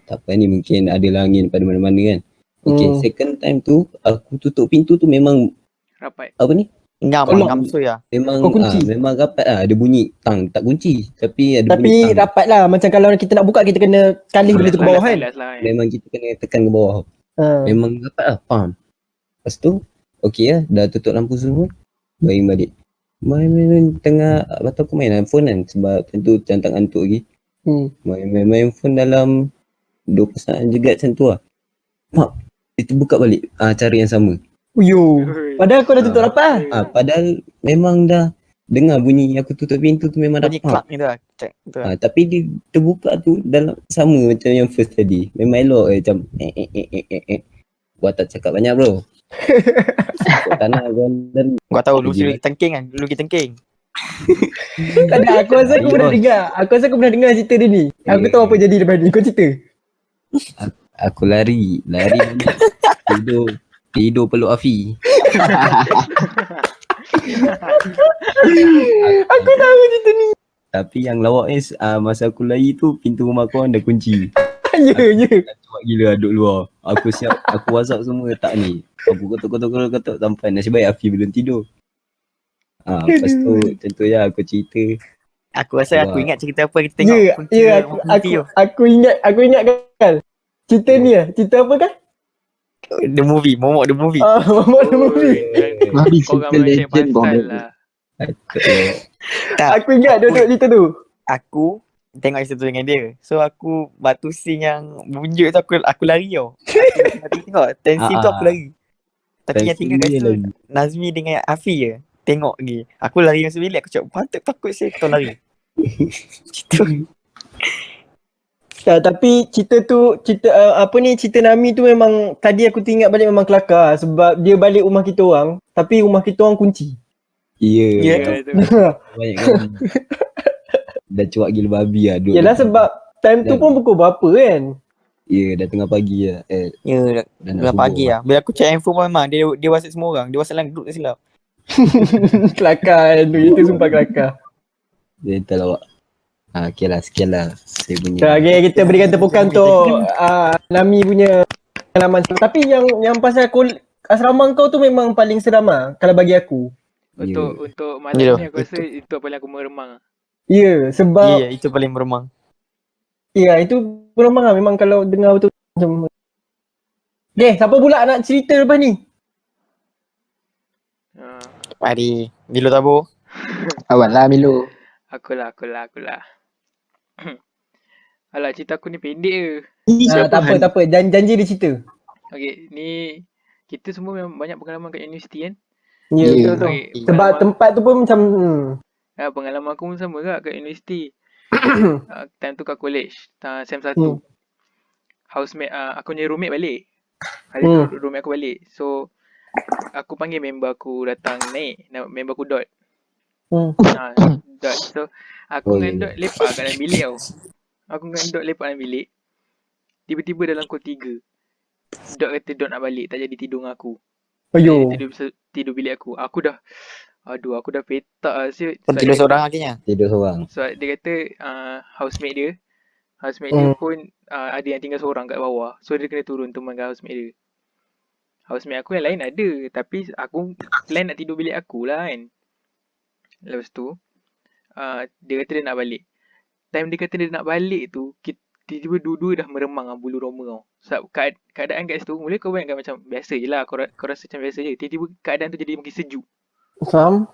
tak apa ni, mungkin ada angin pada mana-mana kan. Okay, second time tu aku tutup pintu tu memang Rapat. apa ni? Ngam so ya. Memang Kau kunci? memang rapat lah, ada bunyi tak kunci tapi ada bunyi Tapi rapat lah. Macam kalau kita nak buka, kita kena kalih benda tu ke bawah kan. memang kita kena tekan ke bawah. Memang rapat lah, faham. Lepas tu okey lah, dah tutup lampu semua. Balik. Main tengah atau aku main phone kan sebab tentu macam tak ngantuk lagi. Main phone dalam 20 saat juga macam tu lah. Mak, itu buka balik cara yang sama. Padahal kau dah tutup rapat lah. Padahal memang dah dengar bunyi aku tutup pintu tu memang Bunyi dapat. klak gitu lah. Cek gitu lah. Tapi dia terbuka tu dalam sama macam yang first tadi. Memang elok macam Gua tak cakap banyak bro. Tak nak gua dan Kau tahu lu tengking kan? Lu pergi tengking. Tak ada, aku rasa aku pernah dengar. Aku rasa aku pernah dengar cerita dia ni. Aku tahu apa jadi lepas ni. Kau cerita. aku lari tidur peluk Afi. Aku tahu cerita ni. Tapi yang lawak ni masa aku lari tu pintu rumah kawan dah kunci. Ya. Cuak gila duduk luar. Aku siap, aku WhatsApp semua tak ni. Aku kotok sampai nasib baik Afi belum tidur. Lepas tu macam tu ya aku cerita. Aku rasa aku ingat cerita apa kita tengok. Aku ingat kan. Cerita ni lah. Cerita apa kan? The movie, Momok the movie. Momok the movie. Babi Kau cerita orang share legend pasal bom. lah. Tak, Aku ingat duduk cerita tu. aku tengok cerita tu dengan dia. So aku batu scene yang bunjuk tu aku lari tau. Aku tengok tensi tu aku lari. Tapi yang tinggal kat situ Nazmi dengan Afi je. tengok lagi. Aku lari masuk bilik, aku cakap patut takut saya tu lari. Gitu. Tapi cerita Nami tu memang tadi aku teringat balik memang kelakar sebab dia balik rumah kita orang tapi rumah kita orang kunci. Ya. Ya Ya, tu. tu. Banyak kan. Dah cuak gila babi lah. duduk Yelah depan. sebab time tu Dan- pun pukul berapa kan? Ya, dah tengah pagi lah. Ya, Dah nak dah subuh pagi lah. Bila aku check handphone pun memang dia WhatsApp semua orang. Dia WhatsApp dalam group tak silap. Kelakar kan tu. Itu sumpah kelakar. Dia entahlah awak. Okay lah, sekian lah. Saya punya. So, okay, kita berikan tepukan untuk Nami punya pengalaman. Tapi yang pasal asrama kau tu memang paling seram lah kalau bagi aku. Untuk malam Ya, ni aku rasa itu paling aku meremang. Ya, sebab Ya, itu paling meremang. ya itu memang lah. Memang kalau dengar betul macam. Okay, siapa pula nak cerita lepas ni? Uh, Mari. Milo Tabo. Awal lah Milo. akulah. Alah, cerita aku ni pendek je. Tak apa. Janji dia cerita. Okay, ni kita semua memang banyak pengalaman kat universiti kan. Ya, Ya. betul. Okay, Sebab tempat tu pun macam pengalaman aku pun sama kat universiti. Time tu kat college, SEM 1. Hmm. Housemate, aku punya roommate balik. Hari tu roommate aku balik. So, aku panggil member aku datang naik. Member aku Dot. Dot. So, aku dengan Dot lepak kat dalam bilik tau. Tiba-tiba dalam pukul 3. Dot kata Dot nak balik. Tak jadi tidur dengan aku. Ayo. Tidur bilik aku. Aku dah petak lah. Kau tidur seorang akhirnya. Tidur seorang. So, dia kata housemate dia pun ada yang tinggal seorang kat bawah. So, dia kena turun teman dengan housemate dia. Housemate aku yang lain ada. Tapi aku plan nak tidur bilik aku lah kan. Lepas tu, dia kata dia nak balik. Time dia kata dia nak balik tu, tiba-tiba dua-dua dah meremang bulu roma tau. Sebab keadaan kat situ, mula kau bayangkan macam biasa je lah. Kau rasa macam biasa je. Tiba-tiba keadaan tu jadi makin sejuk. Faham?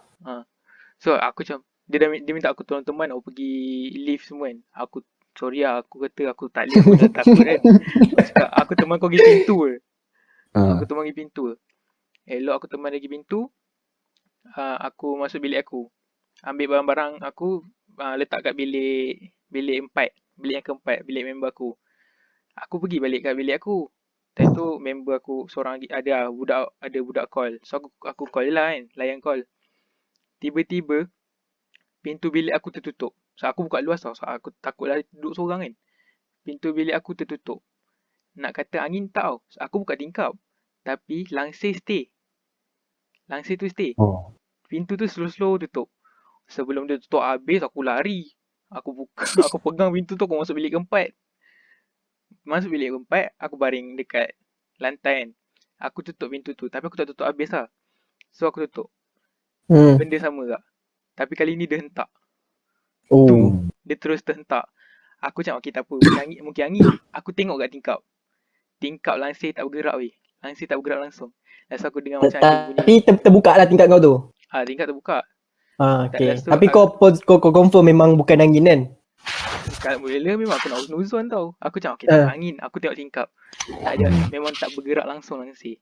So, aku macam, dia minta aku tolong teman aku pergi lift semua kan. Sorry lah, aku kata aku tak boleh, aku dah takut kan. Aku cakap, aku teman kau pergi pintu je. Aku teman pergi pintu je. Elok aku teman dia pergi pintu. Aku masuk bilik aku. Ambil barang-barang aku, letak kat bilik 4. Bilik yang keempat, bilik member aku. Aku pergi balik kat bilik aku. Time tu member aku seorang lagi ada budak call. So aku call je lah kan, layan call. Tiba-tiba pintu bilik aku tertutup. So aku buka luas tau. So aku takutlah duduk seorang kan. Pintu bilik aku tertutup. Nak kata angin tak tau. So, aku buka tingkap. Tapi langsir stay. Langsir tu stay. Pintu tu slow-slow tutup. Sebelum dia tutup habis aku lari. Aku pegang pintu tu, aku masuk bilik keempat. Masuk bilik keempat, aku baring dekat lantai kan. Aku tutup pintu tu, tapi aku tak tutup habis lah. So aku tutup. Benda sama tak? Tapi kali ni dia hentak. Dia terus terhentak. Aku cakap okay tak apa, mungkin angin. Aku tengok kat tingkap. Tingkap langsir tak bergerak weh. Langsir tak bergerak langsung. Lepas tu aku dengar macam ada bunyi. Tapi terbuka lah tingkat kau tu. Tingkap terbuka. Okay. Lepas tu, Tapi kau confirm memang bukan angin kan? Kalau mula memang aku nak husnuzon tau. Aku cakap okay tak angin. Aku tengok tingkap. Tak ada. Memang tak bergerak langsung langsir.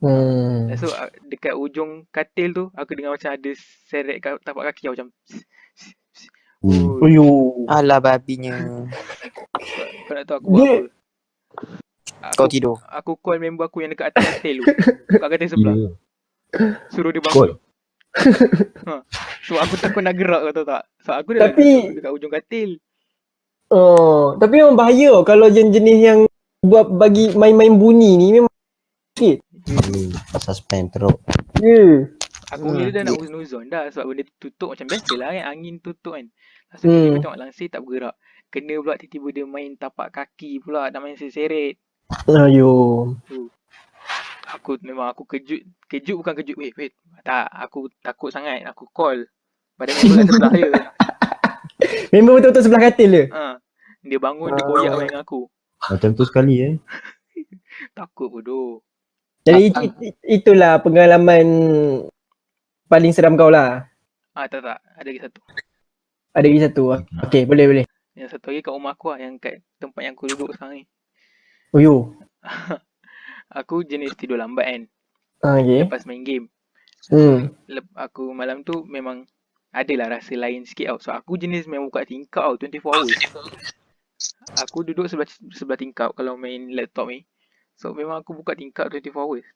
Lepas tu dekat ujung katil tu, aku dengar macam ada seret kat tapak kaki. Aku macam Alah babinya. Kau nak tahu aku buat apa? Kau tidur. Aku call member aku yang dekat atas katil tu. Kat katil sebelah. Suruh dia bangun. So aku takut nak gerak, kau tahu tak? So aku dah duduk dekat ujung katil. Tapi memang bahaya tau kalau jenis yang buat bagi main-main bunyi ni memang sikit. Suspend teruk. Aku kira dah nak husnuzon dah sebab benda tutup macam biasalah kan, angin tutup kan. Lepas tu tiba-tiba tengok langsir tak bergerak. Kena pula tiba-tiba dia main tapak kaki pula, nak main seret-seret. Aku kejut bukan kejut. Wait. Tak, aku takut sangat. Aku call. Pada member kat sebelah dia. Member betul-betul sebelah katil dia? Dia bangun, dia koyak main dengan aku. Macam tu sekali Takut bodoh. Jadi itulah pengalaman paling seram kau lah. Tak. Ada lagi satu. Ada lagi satu. Okay, boleh. Yang satu lagi kat rumah aku lah. Yang kat tempat yang aku duduk sekarang ni. Aku jenis tidur lambat kan. Okay. Lepas main game. Aku malam tu memang adalah rasa lain sikit tau. So aku jenis memang buka tingkap tau 24 hours. Aku duduk sebelah tingkap kalau main laptop ni. So memang aku buka tingkap 24 hours.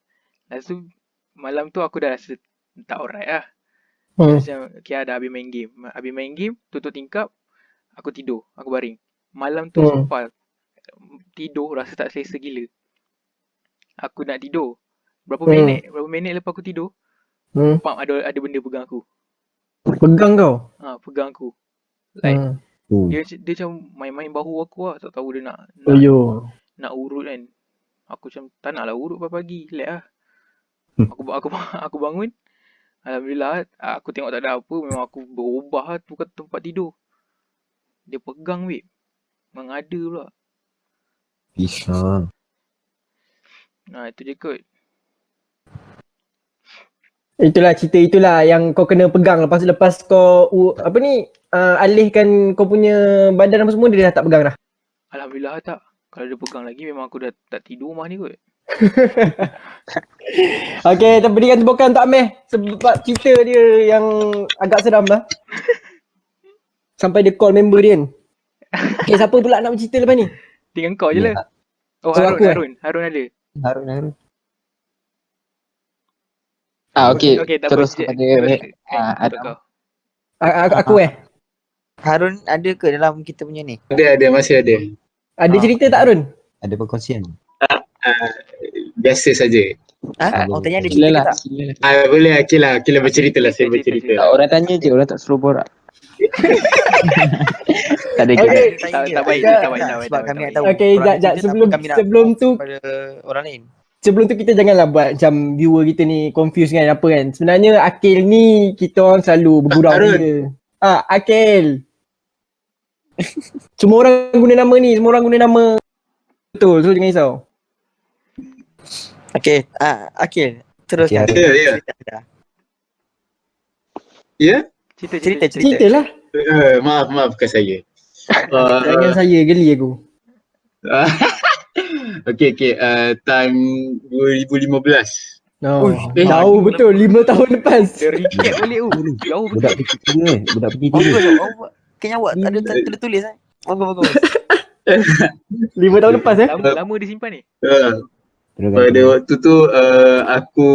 Lepas tu malam tu aku dah rasa tak alright lah. Macam okay, dah habis main game. Habis main game, tutup tingkap, aku tidur, aku baring. Malam tu sumpah tidur rasa tak selesa gila. Aku nak tidur. Berapa minit lepas aku tidur, pam ada benda pegang aku. Pegang kau? Pegang aku. Like dia macam main-main bahu aku lah. Tak tahu dia nak urut kan. Aku macam tak nak lah urut pagi-pagi. Relax lah. Aku bangun. Alhamdulillah aku tengok tak ada apa. Memang aku berubah lah tu kat tempat tidur. Dia pegang weh. Memang ada pula. Pisang. Itu je kot. Itulah cerita itulah yang kau kena pegang lepas kau alihkan kau punya badan apa semua dia dah tak pegang dah. Alhamdulillah tak. Kalau dia pegang lagi memang aku dah tak tidur rumah ni kot. Okay, kita berikan tepukan untuk Ameh sebab cerita dia yang agak seram lah. Sampai dia call member dia kan. Okay, siapa pula nak bercerita lepas ni? Tinggal kau je lah. Oh, So, Harun ada. Harun. Okay, tak terus apa. kepada Kau. Aku Harun ada ke dalam kita punya ni? Ada, masih ada. Ada cerita tak Harun? Ada perkongsian? Biasa saja. Tanya ada cerita ke tak? Boleh, Akila bercerita lah, saya bercerita. Orang tanya je, orang tak suruh borak. Tak ada ke? Tak baik. Sebab kami tak tahu. Okay, jap. Sebelum tu pada orang lain. Sebelum tu kita janganlah buat macam viewer kita ni confuse kan apa kan. Sebenarnya Akil ni kita orang selalu bergurau dia. Akil. Semua orang guna nama betul, so jangan risau. Okay, Akil. Terus. Ya. Cerita lah. Maafkan saya. Jangan saya geli aku. Okay, time 2015. Tahu betul 5 tahun lepas. Dia recap balik tu. Jauh Budak betul. pergi tiga. Budak pergi tiga. Kayaknya awak ada tulis Bagus. 5 tahun lepas Lama disimpan ni. Pada waktu tu aku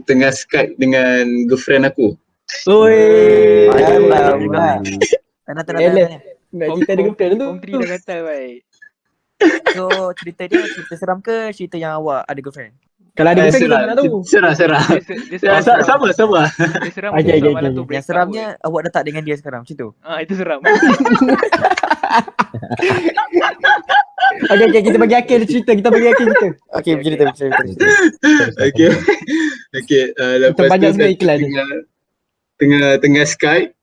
tengah Skype dengan girlfriend aku. Oi. Tanya. Nak cerita dengan girlfriend tu. Form 3 dah gatal baik. So cerita dia cerita seram ke cerita yang awak ada girlfriend? Kalau ada girlfriend kita tak nak tahu. Serah. Dia seram. Sama. Dia seram. Okay. Malam tu Yang seramnya awak dah tak dengan dia sekarang macam tu? itu seram. Okay, kita bagi Akil cerita. Okay, bercerita. Okay, lepas banyak tu sebenarnya iklan ni. tengah Skype.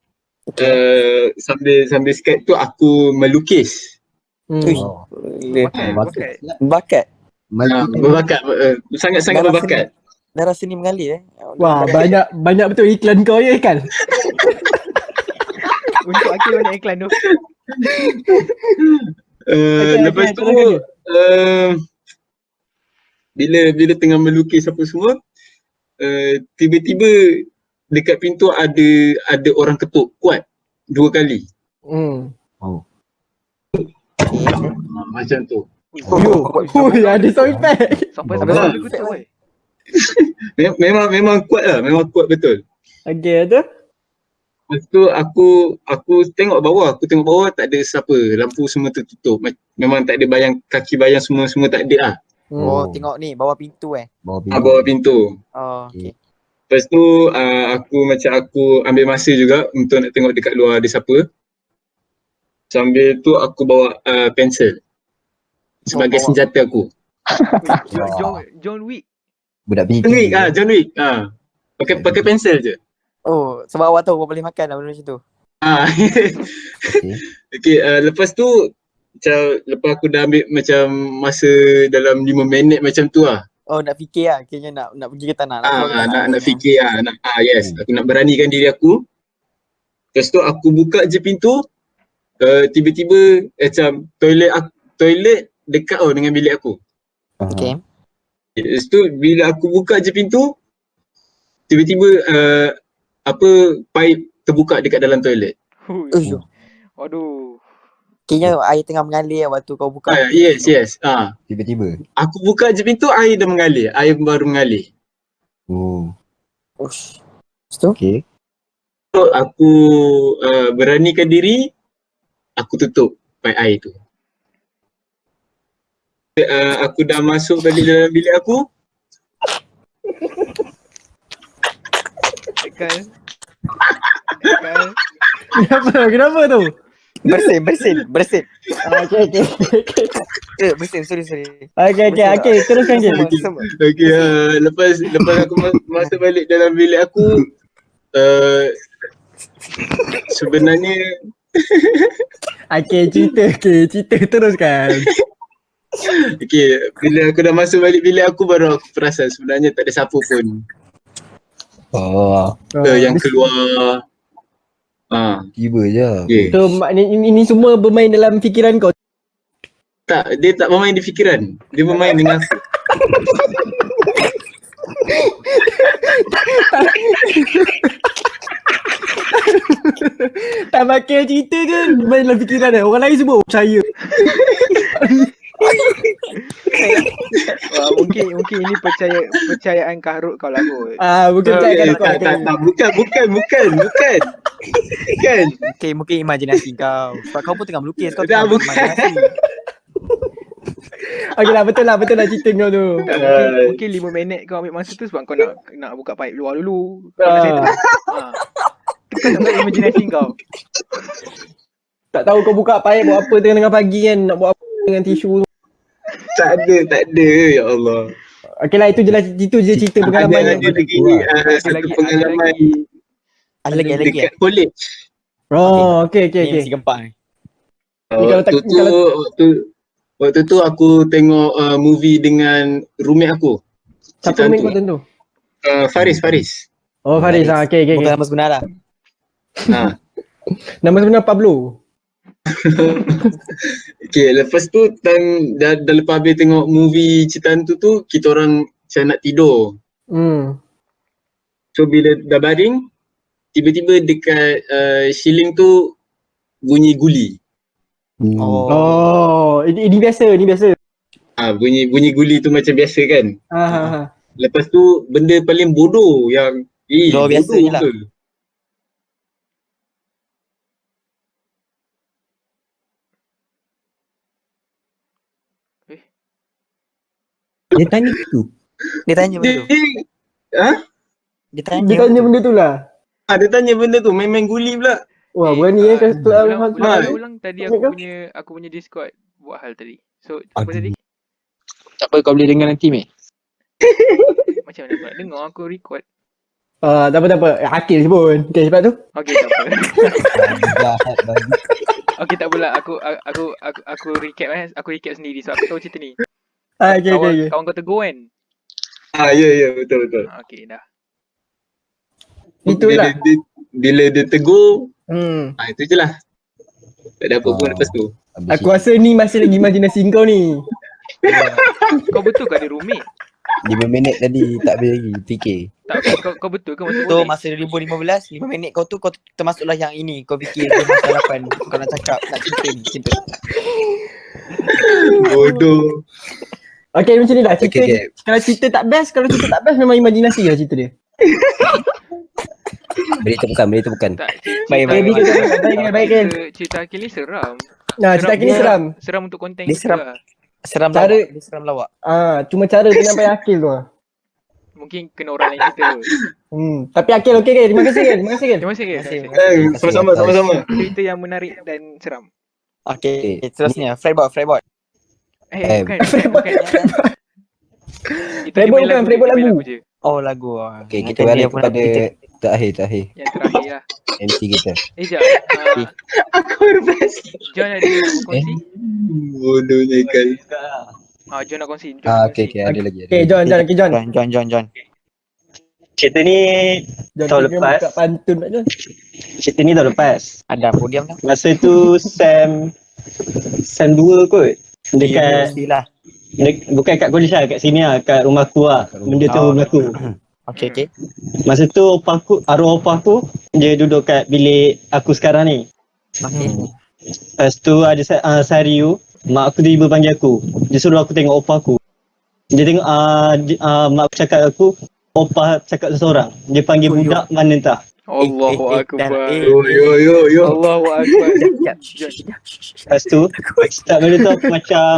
Sambil Skype tu aku melukis. Bakat. Berbakat, sangat berbakat. Darah seni mengalir Wah, banyak betul iklan kau ya Ikal. Untuk Akil banyak iklan tu. Lepas tu bila tengah melukis apa semua, tiba-tiba dekat pintu ada orang ketuk kuat 2 kali. Macam tu. Ada sound effect. Sampai dia kutuk weh. Memang kuat lah, memang kuat betul. Okay, tu. Lepas tu aku tengok bawah tak ada siapa, lampu semua tertutup. Memang tak ada kaki bayang semua tak ada lah. Tengok ni bawah pintu Bawah pintu. Okay. Lepas tu aku ambil masa juga untuk nak tengok dekat luar ada siapa. Sambil tu aku bawa pensel sebagai senjata aku. John Wick. Budak pergi John Wick. Pakai pensel je. Sebab awak tahu awak boleh makan benda macam tu. Okay, lepas tu lepas aku dah ambil macam masa dalam 5 minit macam tu lah. Nak fikir lah, kayaknya nak pergi ke tak nak. Nak fikir lah. Yes, aku nak beranikan diri aku. Lepas tu aku buka je pintu, tiba-tiba macam toilet dekat dengan bilik aku. Okay. Lepas tu bila aku buka je pintu, tiba-tiba pipe terbuka dekat dalam toilet. Hui. Waduh. Kayaknya air tengah mengalir waktu kau buka. Yes. Tiba-tiba. Aku buka je pintu, air dah mengalir. Air baru mengalir. Oh. Ush. Lepas tu? Okay. So, aku beranikan diri, aku tutup pipe air tu. Aku dah masuk balik dalam bilik aku. Kan. Kenapa tu? Bersin. Okay. Bersin, sorry. Okay, teruskan je. Okay, lepas aku masuk balik dalam bilik aku, sebenarnya Okay, cerita teruskan. okay, bila aku dah masuk balik bilik aku, baru aku perasan sebenarnya tak ada siapa pun yang keluar. Tiba je. Okay. So ini semua bermain dalam fikiran kau. Tak, dia tak bermain di fikiran. Dia bermain dengan aku. Tak pakai cerita kan, bermain dalam fikiran dah. Orang lain semua percaya. Wah, mungkin ini percayaan karut kau lah kot. Bukan percaya kau. Bukan. Mungkin imajinasi kau. Sebab kau pun tengah melukis, kau Dah, tengah bukan. imajinasi. Okay lah, betul lah cerita kau tu. Mungkin 5 minit kau ambil masa tu sebab kau nak buka pipe luar dulu. Kau nak settle. Tu kau tak tahu imajinasi kau. Tak tahu kau buka pipe buat apa tengah pagi kan, nak buat apa dengan tisu. Tak ada, ya Allah. Okay lah, itu je cerita pengalaman Ada lagi satu pengalaman Ada lagi. dekat college. Okay. Ni mesti gempak ni. Waktu tu aku tengok movie dengan roommate aku. Siapa roommate kau tentu? Faris. Oh, Faris. Okay. Bukan nama sebenar lah. Nama sebenar Pablo. Okay, lepas tu dah lepas habis tengok movie cerita hantu tu, kita orang macam nak tidur. So bila dah baring, tiba-tiba dekat ceiling tu bunyi guli. Ini biasa. Bunyi guli tu macam biasa kan. Lepas tu benda paling bodoh yang Luar biasa bodoh je lah. ke? Dia tanya gitu. Dia tanya benda tu. Dia tanya benda tu lah. Dia tanya benda tu, main-main guli pula. Wah, berani Ulang tadi aku punya Discord buat hal tadi. So, apa tadi? Tak apa, kau boleh dengar nanti, mate. Macam mana pula dengar aku record. Tak apa. Akil je pun. Okay, sebab tu. Okay, tak apa. Jahat bagi. Okay, tak apalah. Aku recap Aku recap sendiri sebab aku tahu cerita ni. Okay. Kawan kau tegur kan? Ya, betul. Okay, dah. Itulah. Bila dia tegur, itu je lah. Tak ada apa pun lepas tu. Aku rasa ni masih lagi imajinasi kau ni. Kau betul ke ada roommate? 5 minit tadi tak habis lagi fikir. Tak, kau betul ke masa tu boleh? masa 2015, 5 minit kau tu kau termasuklah yang ini. Kau fikir dia masa hadapan kau nak cakap, nak cerita. Bodoh. Okay, macam ni lah. Cerita, Okay. Kalau cerita tak best memang imajinasi lah cerita dia. Benda tu bukan. Tak, Baik. cerita Akil ni seram. Cerita Akil ni seram. Seram untuk konten Dia kita seram. lah. Seram Cara- lawak. Dia seram lawak. Cuma cara penyampaian Akil tu lah. Mungkin kena orang lain cerita tu. Tapi Akil okey kan? Terima kasih kan? Terima kasih guys. Sama-sama. Cerita yang menarik dan seram. Okay, seterusnya Freibot. Bukan. Itu Freibot dia main bukan, Freibot dia main lagu. je. Oh, lagu. Okay, kita balik kepada terakhir. Yang terakhir lah. MC kita. Jap. Aku baru perasan. John ada nak kongsi? Bodohnya kan. John nak kongsi. Okay, ada lagi. Okay, John. John. Cerita ni tahun lepas. Buka pantun tak John? Cerita ni tahun lepas. Ada podium dah. Masa tu Sam 2 kot. Dekat Universiti lah. bukan kat college lah, kat sini lah, kat rumah aku lah. Benda tu berlaku. Okay. Masa tu arwah opa aku dia duduk kat bilik aku sekarang ni. Okay. Lepas tu ada sehari tu mak aku tiba panggil aku. Dia suruh aku tengok opa aku. Dia tengok mak aku cakap aku opa cakap seseorang. Dia panggil budak mana entah. Allahu Akbar. Yo. Allahu Akbar. Lepas tu start benda tu aku macam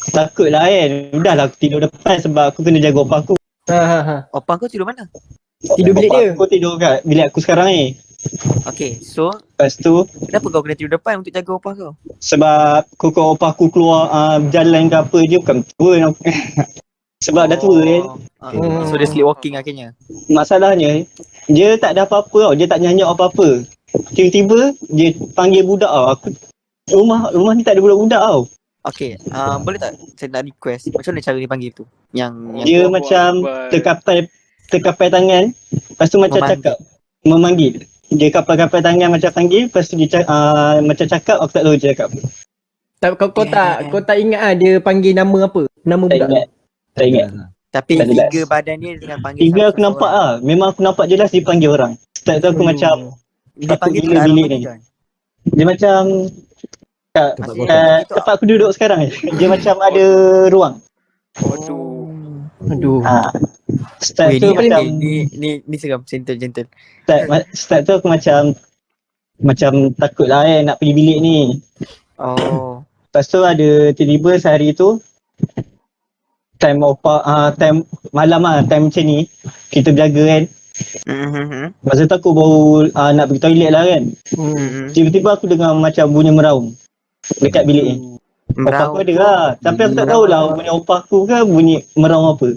takut lah kan. Udahlah aku tidur depan sebab aku kena jaga opa aku. Opa kau tidur mana? Tidur bilik Opa dia. aku tidur kat bilik aku sekarang ni. Okay, so Lepas tu kenapa kau kena tidur depan untuk jaga opa kau? sebab kau opa aku keluar jalan ke apa je bukan tua. Sebab dah tua kan. So dia sleepwalking akhirnya. Masalahnya dia tak ada apa-apa tau. Dia tak nyanyi apa-apa. Tiba-tiba dia panggil budak tau. Aku rumah ni tak ada budak-budak tau. Okay, boleh tak saya nak request macam mana cara dia panggil tu? Yang Dia Allahu macam Akbar. terkapai tangan. Lepas tu macam Memanggil. cakap memanggil. Dia kapal-kapal tangan macam panggil. Lepas tu dia macam cakap aku tak tahu dia cakap. Kau tak ingat dia panggil nama apa? Nama Tak budak. ingat. Tak ingat. tapi Tak jelas. tiga badan dia dengan panggil Tiga aku nampak lah. Memang aku nampak jelas dia panggil orang. Start tu aku macam Dia panggil tu gila kat arah bilik mana ni. John? dia macam Maksudnya tempat aku duduk sekarang ni. Dia macam ada ruang. Aduh. Aduh. Start Weh, tu ni, macam ni seram, gentle. start tu aku macam takut lah nak pergi bilik ni. Oh. Lepas tu ada tiba-tiba sehari tu time malam lah, time macam ni kita berjaga kan. Masa tu aku baru nak pergi toilet lah kan. Tiba-tiba aku dengar macam bunyi meraung dekat bilik ni. Opa aku ada lah. Tapi aku tak tahu lah bunyi opa aku ke bunyi meraung apa.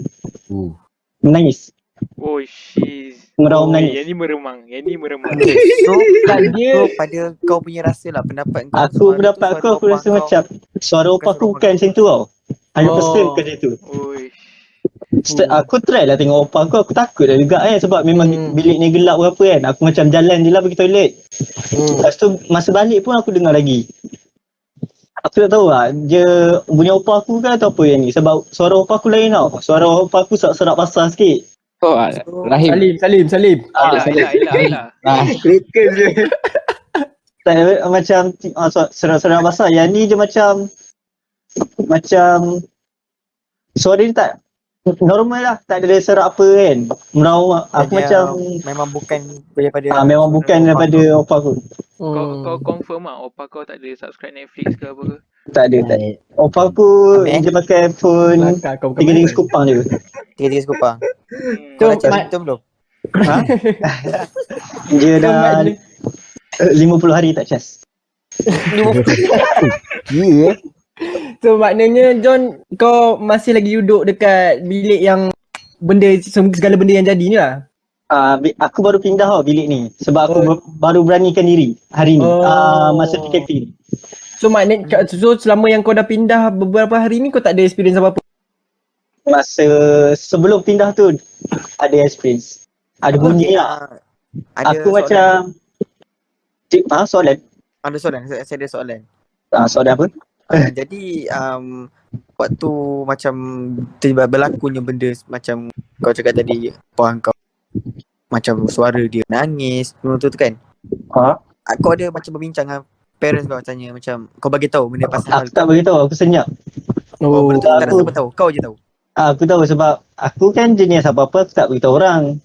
Menangis. Oh shit. Meraung menangis. Yang ni meremang. Okay, so dia so pada kau punya rasa lah pendapat kau. Aku pendapat aku rasa macam suara opa aku bukan macam tu tau. 100% bukan macam tu. Oi. Aku try lah tengok opa aku takut lah juga kan sebab memang bilik ni gelap berapa kan. Aku macam jalan je lah pergi toilet. Lepas tu masa balik pun aku dengar lagi. Aku tak tahu lah dia bunyi opa aku ke atau apa yang ni sebab suara opa aku lain tau. Suara opa aku serak pasar sikit. Oh, Rahim. Salim. Alah. Broken je. Macam serak-serak pasar. Yang ni dia macam suara dia tak normal lah. Tak ada serak apa kan. Meraung aku macam memang bukan daripada memang bukan daripada opa aku. Kau confirm ah opa kau tak ada subscribe Netflix ke apa ke? Tak ada. Opa aku Ambil, dia pakai phone Kelakar kau bukan 3 main. sekupang je. tiga sekupang. So, Kau dah cek Mat- simptom belum? Dia dah 50 hari tak cas. So maknanya John kau masih lagi duduk dekat bilik yang segala benda yang jadi ni lah. Aku baru pindah tau bilik ni sebab aku baru beranikan diri hari ni. Masa PKP ni. So maknanya selama yang kau dah pindah beberapa hari ni kau tak ada experience apa-apa. Masa sebelum pindah tu ada experience. Ada bunyi lah. Ada Aku soalan. macam soalan. Ada soalan. Saya ada soalan. Soalan apa? Jadi waktu macam tiba berlakunya benda macam kau cakap tadi puan kau macam suara dia nangis tu kan. Kau ada macam berbincang dengan parents kau tanya macam kau bagi tahu benda pasal Aku tak beritahu, aku senyap. benda tu tak ada aku- siapa tahu. Kau je tahu. Aku tahu sebab aku kan jenis apa-apa aku tak beritahu orang.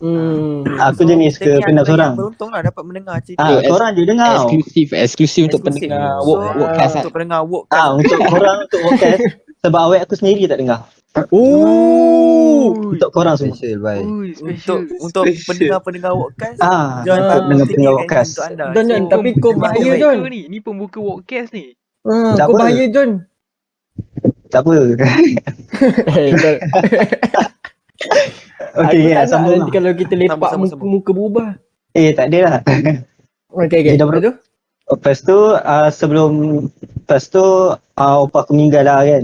Aku jenis kita ni pendam adalah seorang. yang beruntung lah dapat mendengar cerita. Korang je dengar. Eksklusif untuk Eksklusif. pendengar So, workcast untuk pendengar workcast. Untuk korang untuk podcast sebab awet aku sendiri tak dengar. Untuk korang semua. Special bye. Ui, special. Untuk Special. pendengar-pendengar workcast. Untuk John pendengar podcast. untuk anda. John, tapi kau bahaya Pembuka John. Ni pembuka podcast ni. Tak Kau apa. bahaya John. Tak apa. Aku Okay, tak nak sambung nanti lah. kalau kita lepak Sambung. muka berubah. Tak ada lah. Okay. Dia dah Lepas tu? Lepas tu opa aku meninggal lah kan.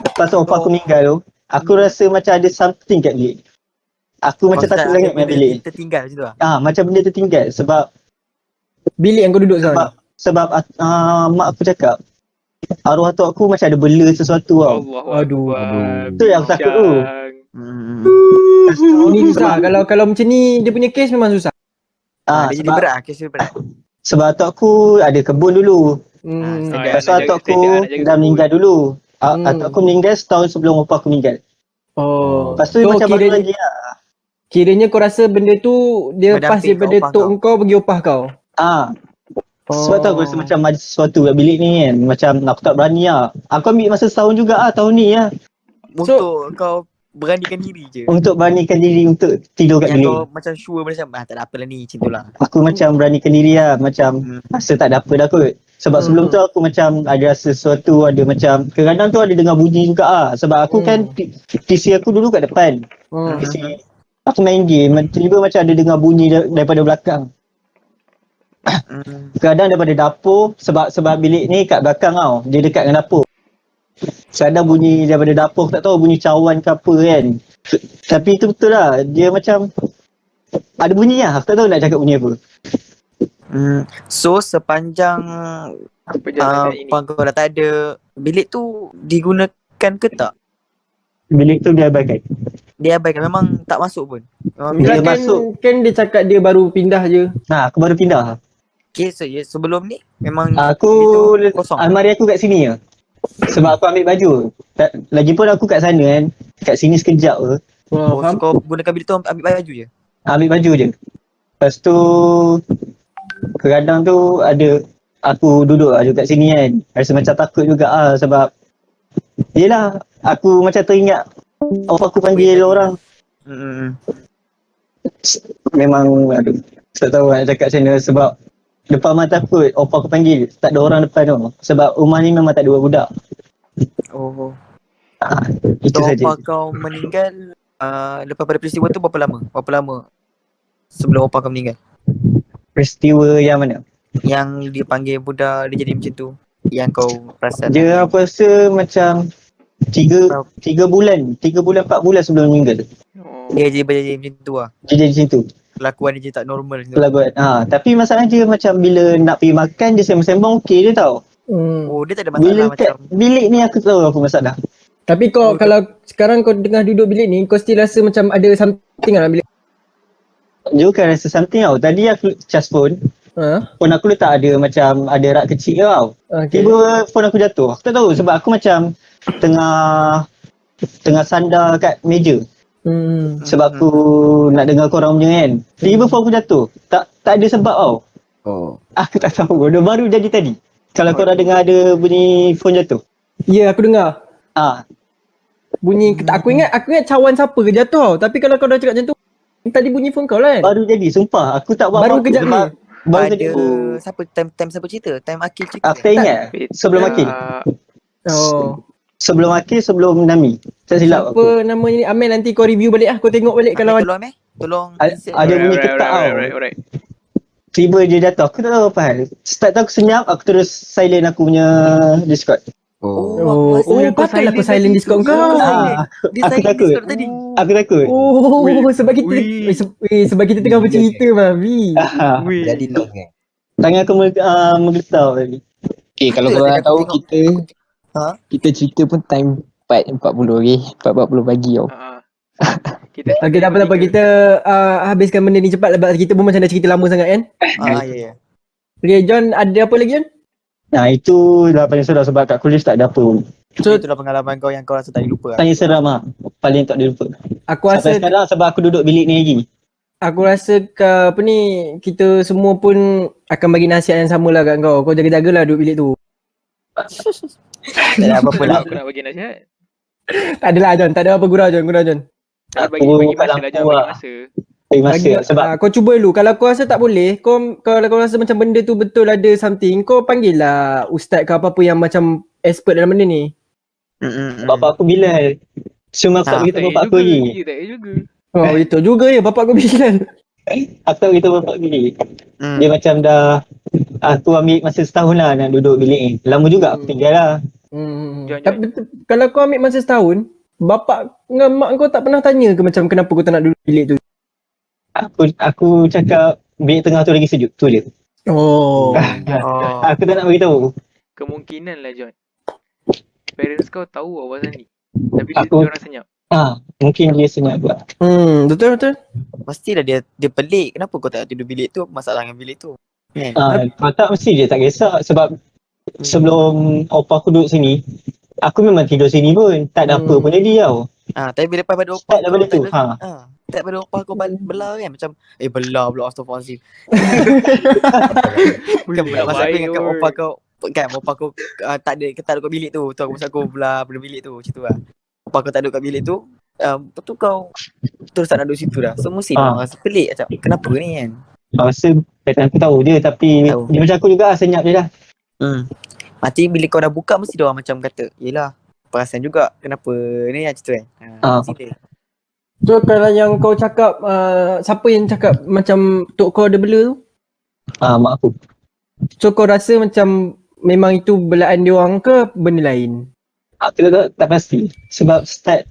Lepas tu opa aku meninggal tu, aku rasa macam ada something kat bilik. Aku macam takut sangat dengan bilik. Tertinggal macam tu lah. Macam benda tertinggal sebab Bilik yang kau duduk sekarang. sebab mak aku cakap arwah tok aku macam ada bela sesuatu tau. Allahu Akbar. Aduh. Tu yang aku takut tu. Ni susah. Kalau macam ni dia punya case memang susah. Dia jadi berat, kes dia berat. Sebab atuk aku ada kebun dulu. Lepas tu atuk aku dah meninggal dulu. Atuk aku meninggal setahun sebelum bapa aku meninggal. Lepas tu macam baru lagi lah. Kiranya kau rasa benda tu dia pas daripada tok kau bagi opah kau. Sebab tu aku rasa macam ada sesuatu kat bilik ni kan. Macam aku tak berani lah. Aku ambil masa setahun juga tahun ni lah. Untuk kau beranikan diri je. Untuk beranikan diri untuk tidur kat bilik. Yang kau macam sure macam tak ada apa lah ni, macam tu lah. Aku macam beranikan diri lah. Macam rasa tak ada apa dah kot. Sebab sebelum tu aku macam ada rasa sesuatu, ada macam kadang-kadang tu ada dengar bunyi juga lah. Sebab aku kan PC aku dulu kat depan. PC aku main game, tiba-tiba macam ada dengar bunyi daripada belakang. Kadang daripada dapur, sebab bilik ni kat belakang tau. Dia dekat dengan dapur. Kadang bunyi daripada dapur, tak tahu bunyi cawan ke apa kan. Tapi itu betul lah, dia macam ada bunyi lah, aku tak tahu nak cakap bunyi apa. So sepanjang kau dah tak ada, bilik tu digunakan ke tak? Bilik tu diabaikan. Diabaikan, memang tak masuk pun. Dia masuk. Kan dia cakap dia baru pindah je. Aku baru pindah. Okay, so sebelum ni memang aku kosong. Almari aku kat sini je. Sebab aku ambil baju. Lagipun aku kat sana kan. Kat sini sekejap je. So kau gunakan bilik tu ambil baju je? Ambil baju je. Lepas tu kadang tu ada aku duduk lah kat sini kan. Rasa macam takut juga lah sebab yelah aku macam teringat apa aku panggil orang. Memang aduh, tak tahu nak cakap macam mana sebab depan mata aku opa aku panggil, tak ada orang depan tu. Sebab rumah ni memang tak ada budak. Itu saja. Opa kau meninggal lepas pada peristiwa tu berapa lama sebelum opa kau meninggal? Peristiwa yang mana? Yang dia panggil budak, dia jadi macam tu, yang kau perasan? Dia aku rasa macam 3 bulan 4 bulan sebelum meninggal. Dia jadi macam tu lah. Dia jadi macam tu. Kelakuan dia je tak normal. Kelakuan. Tapi masalah dia macam bila nak pergi makan dia sembang-sembang okey dia tau. Dia tak ada masalah bila macam bilik ni aku tahu apa masalah. Tapi kau kalau sekarang kau tengah duduk bilik ni, kau still rasa macam ada something dalam bilik. Dia bukan rasa something tau. Tadi aku charge phone. Phone aku letak ada macam ada rak kecil tau. Tiba phone aku jatuh. Aku tak tahu sebab aku macam tengah sandar kat meja. Sebab aku nak dengar korang punya kan. Tiba phone aku jatuh. Tak ada sebab tau. Aku tak tahu. Dia baru jadi tadi. Kalau korang dengar ada bunyi phone jatuh. Ya, aku dengar. Bunyi aku ingat cawan siapa ke jatuh tau. Tapi kalau kau dah cakap macam tu, tadi bunyi phone kau lah kan. Baru jadi, sumpah. Aku tak buat baru apa-apa. Kejap ni. Baru ada kejap. siapa time siapa cerita? Time Akil cerita. Aku tak ingat. Sebelum Akil. Sebelum Akil, sebelum Nami. Tak silap aku. Apa namanya ni? Amel, nanti kau review balik lah. Kau tengok balik kalau Tolong ada bunyi ketak tau. Tiba dia jatuh. Aku tak tahu apa hal. Start tu aku senyap, aku terus silent aku punya Discord. Patutlah kau silent Discord kau. Aku takut. Aku takut. Sebab kita tengah bercerita Mavi. Jadi long kan. Tangan aku menggetar tadi. Okay, kalau korang tahu kita cerita pun time 4.40 okay. 4.40 pagi tau. Okay, tak apa-apa. Kita habiskan benda ni cepat sebab kita pun macam dah cerita lama sangat kan. Ya. Okay, John, ada apa lagi John? Itu dah paling seram sebab kat kuliah tak ada apa. So itulah pengalaman kau yang kau rasa tak dilupa. Paling seram lah. Paling tak dilupa. Aku rasa sampai sekarang sebab aku duduk bilik ni lagi. Aku rasa kita semua pun akan bagi nasihat yang sama lah kat kau. Kau jaga-jagalah duduk bilik tu. Tak ada apa-apa lah. Aku nak bagi nasihat. Tak adalah John, tak ada apa gurau John. Bagi masa lah John, bagi masa. Bagi masa sebab kau cuba dulu. Kalau kau rasa tak boleh, kalau kau rasa macam benda tu betul ada something, kau panggil lah ustaz ke apa-apa yang macam expert dalam benda ni. Bapak aku Bilal. Cuma aku tak beritahu bapak aku lagi. Oh itu juga ya bapak kau Bilal. Aku tak beritahu bapak aku lagi. Dia macam dah aku ambil masa setahun lah nak duduk bilik ni. Lama juga aku tinggal lah. Tapi kalau kau ambil masa setahun, bapak dengan mak kau tak pernah tanya ke macam kenapa kau tak nak duduk bilik tu? Aku cakap bilik tengah tu lagi sejuk, tu je. Aku tak nak beritahu. Kemungkinan lah John, parents kau tahu awal ni. Tapi dia orang senyap. Mungkin dia senyap pula. Betul. Pastilah dia pelik. Kenapa kau tak tidur bilik tu? Masalah dengan bilik tu. Kan? Kalau tak mesti dia tak kisah sebab sebelum opa aku duduk sini, aku memang tidur sini pun. Tak ada apa pun jadi tau. Tapi lepas pada opa Start daripada tu. tak pada opa kau belah kan macam belah pula astagfirullahalazim. Kan belah masa aku ingatkan opa kau tak ada kat bilik tu. Tu aku masa aku belah bilik tu macam tu lah. Opa kau tak duduk kat bilik tu. Lepas tu kau terus tak nak duduk situ dah. So mesti dia orang rasa pelik macam kenapa ni kan. Rasa aku tahu dia tapi dia macam aku juga senyap je dah. Nanti bila kau dah buka mesti dia orang macam kata, yelah perasan juga kenapa ni macam tu kan. Mesti dia. So kalau yang kau cakap siapa yang cakap macam tok kau ada bela tu? Mak aku. So kau rasa macam memang itu belaan dia orang ke benda lain? Aku tak pasti sebab start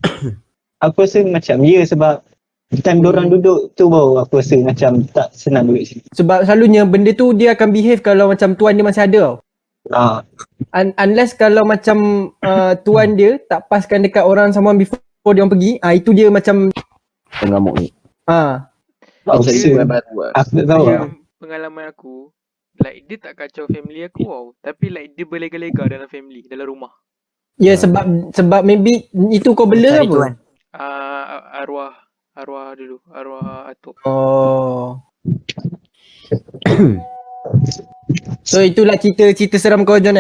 aku rasa macam sebab time diorang duduk tu baru aku rasa macam tak senang duduk sini. Sebab selalunya benda tu dia akan behave kalau macam tuan dia masih ada tau. Unless kalau macam tuan dia tak paskan dekat orang someone before dia orang pergi, itu dia macam pengamuk ni. Aku tak tahu lah. Pengalaman aku, like dia tak kacau family aku tau, tapi like dia berlega-lega dalam family, dalam rumah. Ya sebab maybe itu kau bela apa? Tuan. Arwah dulu, arwah atuk. So itulah cerita seram kau John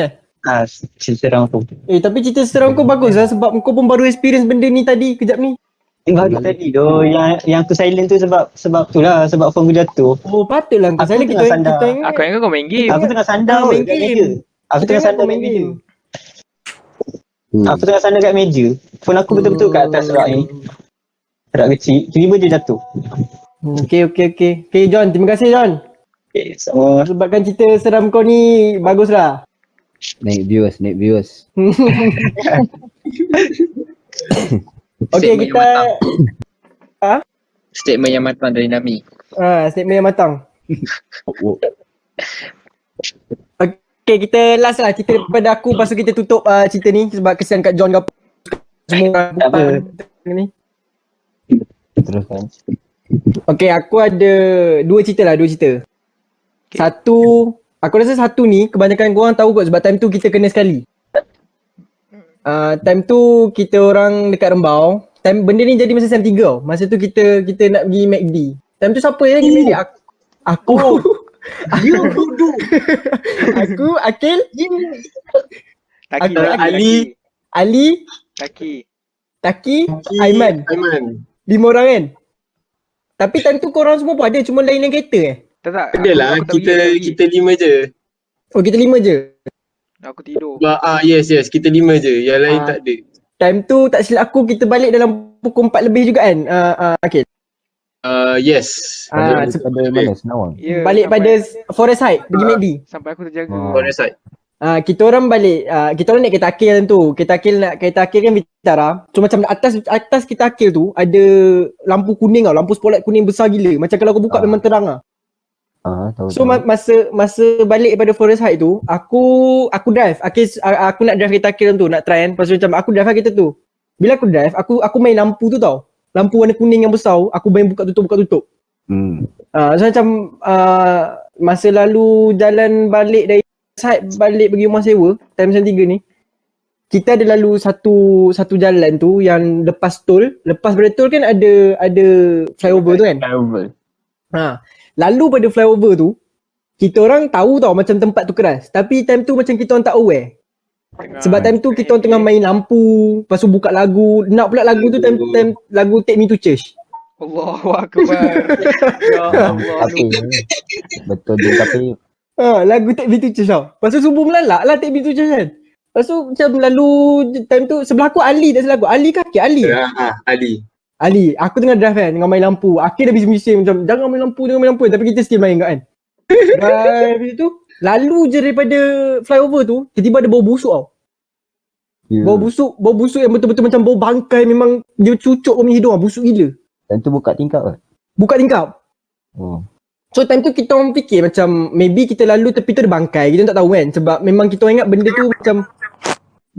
Cerita seram aku. Tapi cerita seram kau bagus lah sebab kau pun baru experience benda ni tadi kejap ni. Baru tadi tu yang aku silent tu sebab tu lah sebab phone aku jatuh. Patutlah kau silent kita ingat. Aku ingat kau main game. Aku tengah sandar main kat game. meja. Aku tengah sandar kat meja. Aku tengah sandar kat meja. Phone aku betul-betul kat atas rak ni. Rak kecil. Tiba-tiba dia jatuh. Okay John, terima kasih John. Sama. Sebabkan cerita seram kau ni bagus lah. Naik viewers. Okay kita Statement yang matang dari Nami. Statement yang matang. Okay kita last lah cerita daripada aku. Lepas tu kita tutup cerita ni sebab kesian kat John ke semua ni. Teruskan. Okay aku ada dua cerita. Satu, aku rasa satu ni kebanyakan korang tahu kot sebab time tu kita kena sekali. Time tu kita orang dekat Rembau. Benda ni jadi masa SEM 3 tau. Masa tu kita nak pergi McD. Time tu siapa yang pergi McD? Aku. You bodoh. Aku, Akil. Taki, Ali. Taki. Aiman. 5 orang kan? Tapi time tu korang semua pun ada cuma lain kereta Tak. Adalah kita 5 je. Oh kita 5 je? Aku tidur. Yes, kita 5 je. Yang lain tak ada. Time tu tak silap aku kita balik dalam pukul 4 lebih juga kan? Akil? Yes. Balik pada mana? Senawang? Yeah, balik pada Forest Height pergi McD. Sampai aku terjaga. Forest side. Kita orang balik, kita orang naik kereta Akil tu. Kereta Akil kan Vitara. So macam atas kereta Akil tu ada lampu kuning tau, lampu spotlight kuning besar gila. Macam kalau aku buka memang terang lah. Tahu. So masa balik daripada Forest Height tu, aku drive. Aku nak drive kereta Akil tu, nak try kan. Lepas tu macam aku drive kereta tu. Bila aku drive, aku main lampu tu tau. Lampu warna kuning yang besar, aku main buka tutup. So macam masa lalu jalan balik dari balik pergi rumah sewa time SEM 3 ni, kita ada lalu satu jalan tu yang lepas pada tol kan ada flyover tu kan. Lalu pada flyover tu kita orang tahu tau macam tempat tu keras, tapi time tu macam kita orang tak aware. Sebab time tu kita orang tengah main lampu, lepas tu buka lagu, nak pula lagu tu time lagu Take Me to Church. Allahu Akbar. Ya Allah. Betul je tapi lagu Take Me to Church tau. Lepas tu subuh melalak lah Take Me to Church kan. Lepas tu macam lalu time tu sebelah aku Ali tak salah aku. Ali ke Akil? Ali. Aku tengah drive kan, tengah main lampu. Akil dah bising-bising macam jangan main lampu. Tapi kita still main kan. Drive tu. Lalu je daripada flyover tu, tiba-tiba ada bau busuk tau. Bau busuk yang betul-betul macam bau bangkai, memang dia cucuk punya hidung lah, busuk gila. Dan tu buka tingkap ke? Buka tingkap. So time tu kita orang fikir macam maybe kita lalu tepi tu ada bangkai, kita tak tahu kan. Sebab memang kita ingat benda tu macam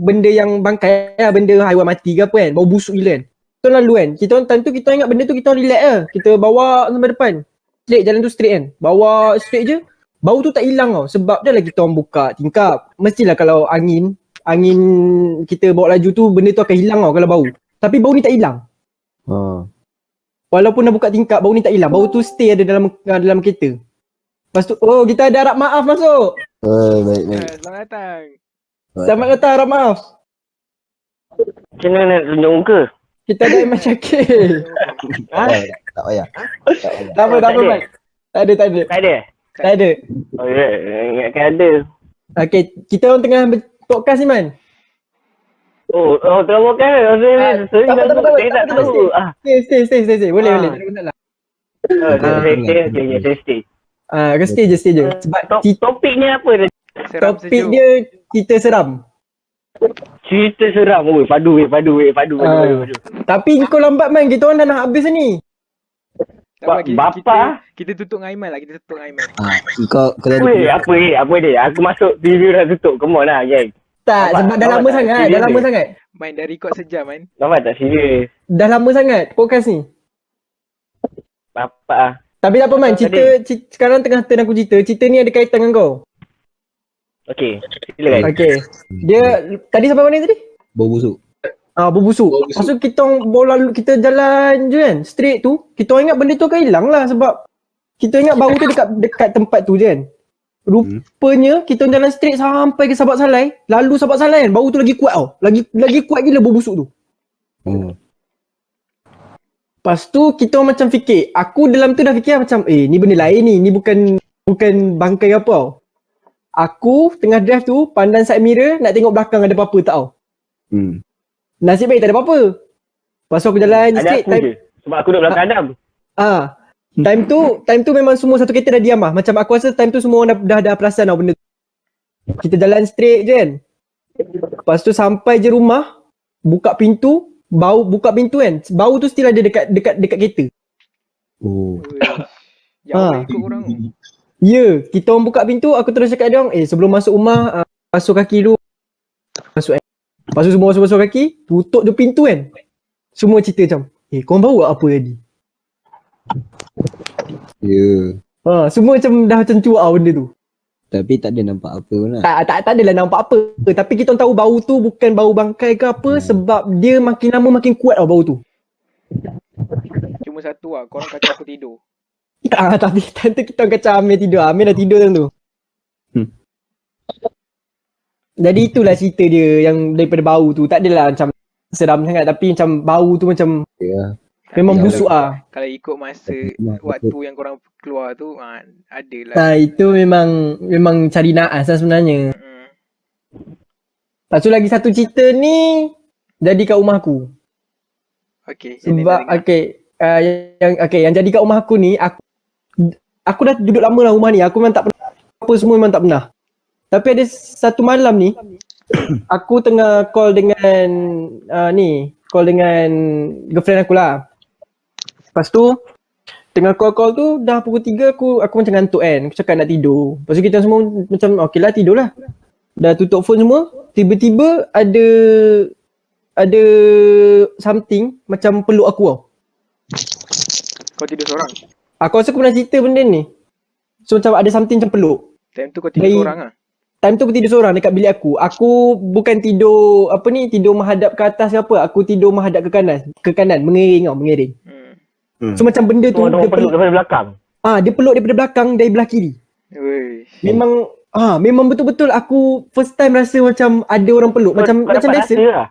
benda yang bangkai lah, benda haiwan mati ke apa kan, bau busuk gila kan. Kita orang lalu kan. Kita orang time tu kita ingat benda tu kita orang relax je. Kita bawa sampai depan. Straight jalan tu straight kan. Bawa straight je. Bau tu tak hilang tau. Sebab dah lah kita orang buka tingkap. Mestilah kalau angin kita bawa laju tu benda tu akan hilang tau kalau bau. Tapi bau ni tak hilang. Walaupun dah buka tingkap, bau ni tak hilang. Bau tu stay ada dalam kereta. Lepas tu, kita ada harap maaf masuk. Baik. Selamat datang. Selamat datang, harap maaf. Macam mana nak tunjuk muka? Kita ada Iman Syakir. Tak payah. Tak apa, Mat. Tak ada. Tak ada? Oh ya, ingatkan ada. Okay, kita orang tengah podcast ni, Man. Oh, tengah makan. Sorry, tak apa. saya tak tahu. Stay. Boleh. Tak ada masalah. Saya stay. Stay je. Sebab Topik ni apa? Seram topik sejuk. dia cerita seram. Cerita seram. Padu. Tapi kau lambat, Man. Kita orang dah nak habis ni. Tak apa, Bapa? Kita tutup dengan Aiman lah. Kau Weh, apa dia? Aku masuk TV dah tutup. Come on lah, geng. Tak, sebab dah lama sangat. Main dah record sejam kan. Nampak tak serius? Dah lama sangat podcast ni. Bapa. Tapi tak apa, Man. Cerita sekarang tengah turn aku cerita. Cerita ni ada kaitan dengan kau. Okey, silakan. Okay. Dia tadi sampai mana tadi? bau busuk. Berbusuk. Lepas tu kita orang kita jalan je kan. Straight tu. Kita orang ingat benda tu akan hilang lah sebab kita ingat bau tu dekat tempat tu je kan. Rupanya kita orang jalan straight sampai ke Sabak Salai. Lalu Sabak Salai kan. Bau tu lagi kuat tau. Lagi kuat gila bau busuk tu. Lepas tu kita orang macam fikir. Aku dalam tu dah fikir macam ni benda lain ni. Ni bukan bangkai apa tau. Aku tengah drive tu pandang side mirror nak tengok belakang ada apa-apa tak tau. Nasib baik tak ada apa-apa. Lepas tu aku jalan Ada straight. aku je. Sebab aku duduk belakang Adam. Time tu memang semua satu kereta dah diam lah. Macam aku rasa time tu semua orang dah perasan tau benda tu. Kita jalan straight je kan. Lepas tu sampai je rumah. Buka pintu kan. Bau tu still ada dekat kereta. Jauh ikut orang tu. Ya, kita orang buka pintu, aku terus cakap dia orang, sebelum masuk rumah, basuh kaki dulu. Masuk kan. Lepas tu semua basuh kaki, tutup je pintu kan. Semua cerita macam, korang bau apa tadi? Ya. Semua macam dah macam cuak benda tu. Tapi tak ada nampak apa pun lah. Tak adalah nampak apa. Tapi kita orang tahu bau tu bukan bau bangkai ke apa sebab dia makin lama makin kuat tau bau tu. Cuma satu lah, korang kacau aku tidur. Tapi tentu kita orang kacau Amir tidur. Amir dah tidur tu. Jadi itulah cerita dia yang daripada bau tu. Tak adalah macam seram sangat tapi macam bau tu macam memang busuk lah. Kalau ikut masa waktu yang korang keluar tu, adalah. Itu memang cari naas lah sebenarnya. Lepas tu lagi satu cerita ni jadi kat rumah aku. Okay. Sebab yang jadi kat rumah aku ni aku dah duduk lama lah rumah ni. Aku memang tak pernah apa semua memang tak pernah. Tapi ada satu malam ni aku tengah call dengan girlfriend aku lah. Lepas tu tengah call tu dah pukul 3 aku macam ngantuk kan. Aku cakap nak tidur. Lepas tu kita semua macam okey lah tidur lah. Dah tutup phone semua. Tiba-tiba ada something macam peluk aku tau. Kau tidur seorang? Aku rasa aku pernah cerita benda ni. So macam ada something macam peluk. Time tu kau tidur seorang lah? Time tu aku tidur seorang dekat bilik aku. Aku bukan tidur tidur menghadap ke atas ke apa. Aku tidur menghadap ke kanan, mengiring. So macam benda tu dia peluk daripada belakang. Dia peluk daripada belakang dari belah kiri. Memang betul-betul aku first time rasa macam ada orang peluk. Macam biasa. Lah.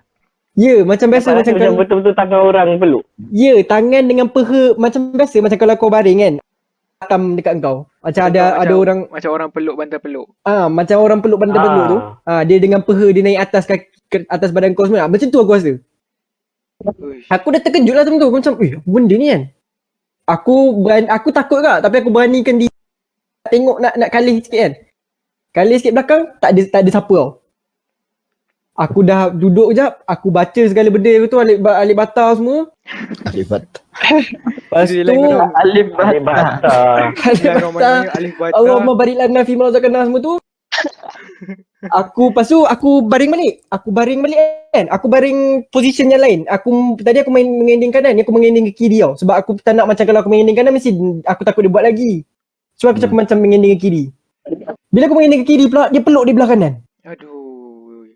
Ya, macam biasa macam betul-betul tangan orang peluk. Ya, tangan dengan peha macam biasa macam kalau kau baring kan. Atam dekat kau. Macam ada orang macam orang peluk bantal peluk. Macam orang peluk bantal peluk tu. Dia dengan peha dia naik atas ke atas badan kau semua. Macam tu aku rasa. Aku dah terkejut lah tu. Macam apa benda ni kan. Aku takut kak tapi aku beranikan tengok nak kalih sikit kan. Kalih sikit belakang tak ada siapa tau. Aku dah duduk sekejap, aku baca segala benda tu alif bata semua. Alif bata. Lepas tu Alif bata. Allahumma barik lana fi ma razaqna semua tu. Lepas tu aku baring balik. Kan. Aku baring position yang lain. Tadi aku mengending kanan, aku mengending ke kiri tau. Sebab aku tak nak macam kalau aku mengending kanan mesti aku takut dia buat lagi. So aku macam mengending ke kiri. Bila aku mengending ke kiri pula, dia peluk di belah kanan. Aduh.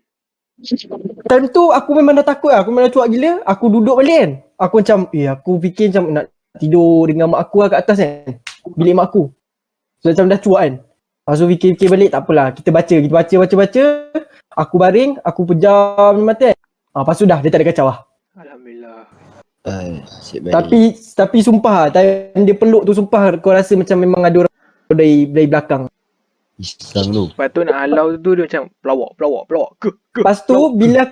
Time tu aku memang dah takut lah. Aku memang dah cuak gila. Aku duduk balik kan. Aku macam, aku fikir macam nak tidur dengan mak aku lah kat atas kan. Bilik mak aku. So macam dah cuak kan. Lepas tu fikir balik, tak apalah. Kita baca. Aku baring, aku pejam mata kan. Lepas tu dah, dia tak ada kacau lah. Alhamdulillah. Tapi sumpah lah, time dia peluk tu sumpah kau rasa macam memang ada orang dari belakang. Islam tu. Lepas tu nak halau tu dia macam pelawak. Lepas tu bila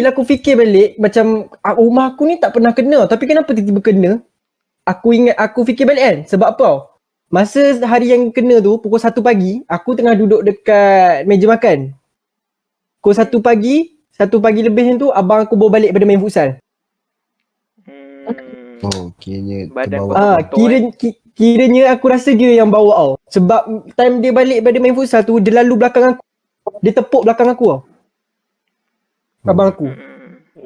aku fikir balik macam rumah aku ni tak pernah kena, tapi kenapa tiba-tiba kena? Aku fikir balik kan, sebab apa tau? Masa hari yang kena tu pukul 1 pagi, aku tengah duduk dekat meja makan. Pukul 1 pagi lebih macam tu abang aku bawa balik pada main futsal. Oh, kiranya Badan terbawa. Kiranya aku rasa dia yang bawa tau. Sebab time dia balik pada main futsal tu, dia lalu belakang aku. Dia tepuk belakang aku tau. Abang aku.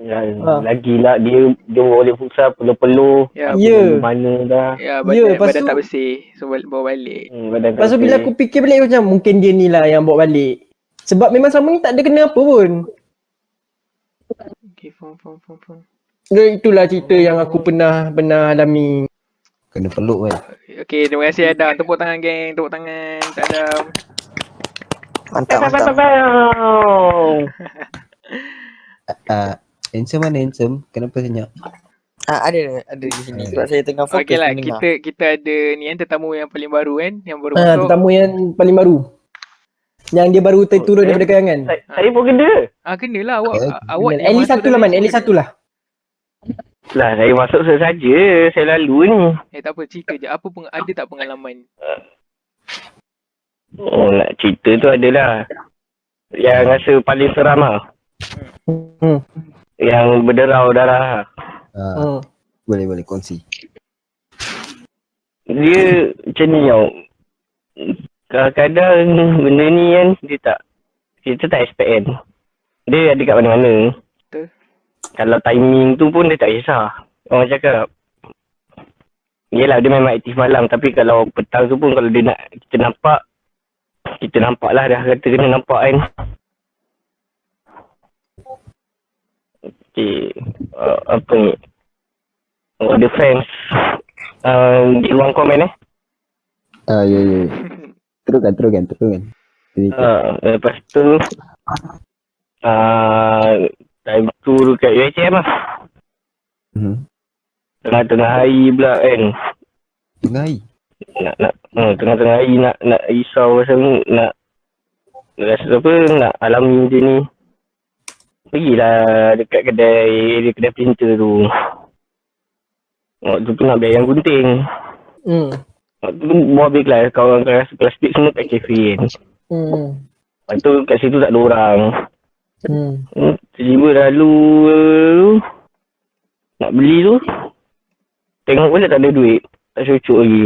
Lagilah dia boleh futsal peluh-peluh. Ya, Mana dah. Ya, lepas badan tu- tak bersih. So bawa balik. Lepas tu bila aku fikir balik macam mungkin dia ni lah yang bawa balik. Sebab memang selama ni tak ada kena apa pun. Okay, faham. Itulah cerita yang aku pernah alami. Kena peluk kan. Okay, terima kasih Adam. Tepuk tangan geng. Tepuk tangan Kak Adam. Mantap. Handsome mana handsome? Kenapa senyap? Ada di sini sebab saya tengah fokus Okay lah, mendengar. kita ada ni kan tetamu yang paling baru kan. Yang baru masuk. Tetamu yang paling baru. Yang dia baru turun daripada kayangan. Saya pun kena. Kenalah awak. Eh, Awak At least satu lah Man, at least satu lah. Lah saya masuk saja. Saya lalu ni. Tak apa, cerita je. Ada tak pengalaman? Oh, nak cerita tu adalah yang rasa paling seram lah. Yang berderau darah. Boleh kongsi. Dia macam ni tau. Kadang-kadang benda ni kan kita tak expect kan. Dia ada kat mana-mana. Betul. Kalau timing tu pun dia tak kisah. Orang cakap yelah dia memang aktif malam, tapi kalau petang tu pun kalau dia nak kita nampak lah dah kata kena nampak kan. Okay, apa ni, the fans di ruang komen Ya. Teruskan. lepas tu time tu dekat UHM lah. Tengah-tengah hari pula kan. Tengah hari? Tengah-tengah hari nak risau pasal nak rasa apa, nak alami macam ni. Pergilah dekat kedai printer tu. Waktu tu nak beli ayam gunting. Waktu tu buat habis kelas, kawan kelas plastik semua kat kafe kan. Lepas tu kat situ tak ada orang. Tiba-tiba lalu nak beli tu, tengok balik tak ada duit. Tak cucuk lagi.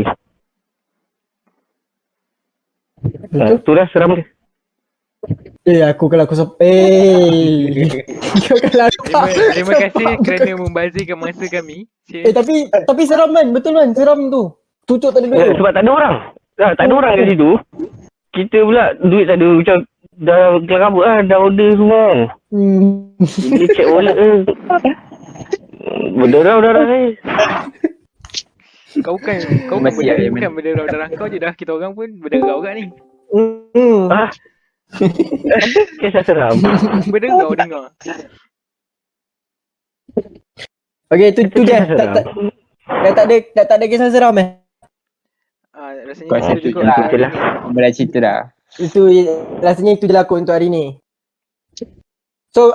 Tu dah seram dia. Kau kalau aku Terima kasih kerana membazirkan masa kami. tapi seram Man, betul Man, seram tu. Cucuk tak ada duit. Sebab tak ada orang. Tak ada orang kat situ. Kita pula duit tak ada, macam dah kelar rambut lah, dah order semua kan. Dia check wallet berderau darah saya. Kau bukan berderau darah kau je dah. Kita orang pun berderau kat ni. Kisah seram. Berderau dengar. Okay, tu je. Tak ada kisah seram Rasanya Kau kita satu cukup je lah. lah. Dah cerita dah. Rasanya itu je lah kot untuk hari ni. So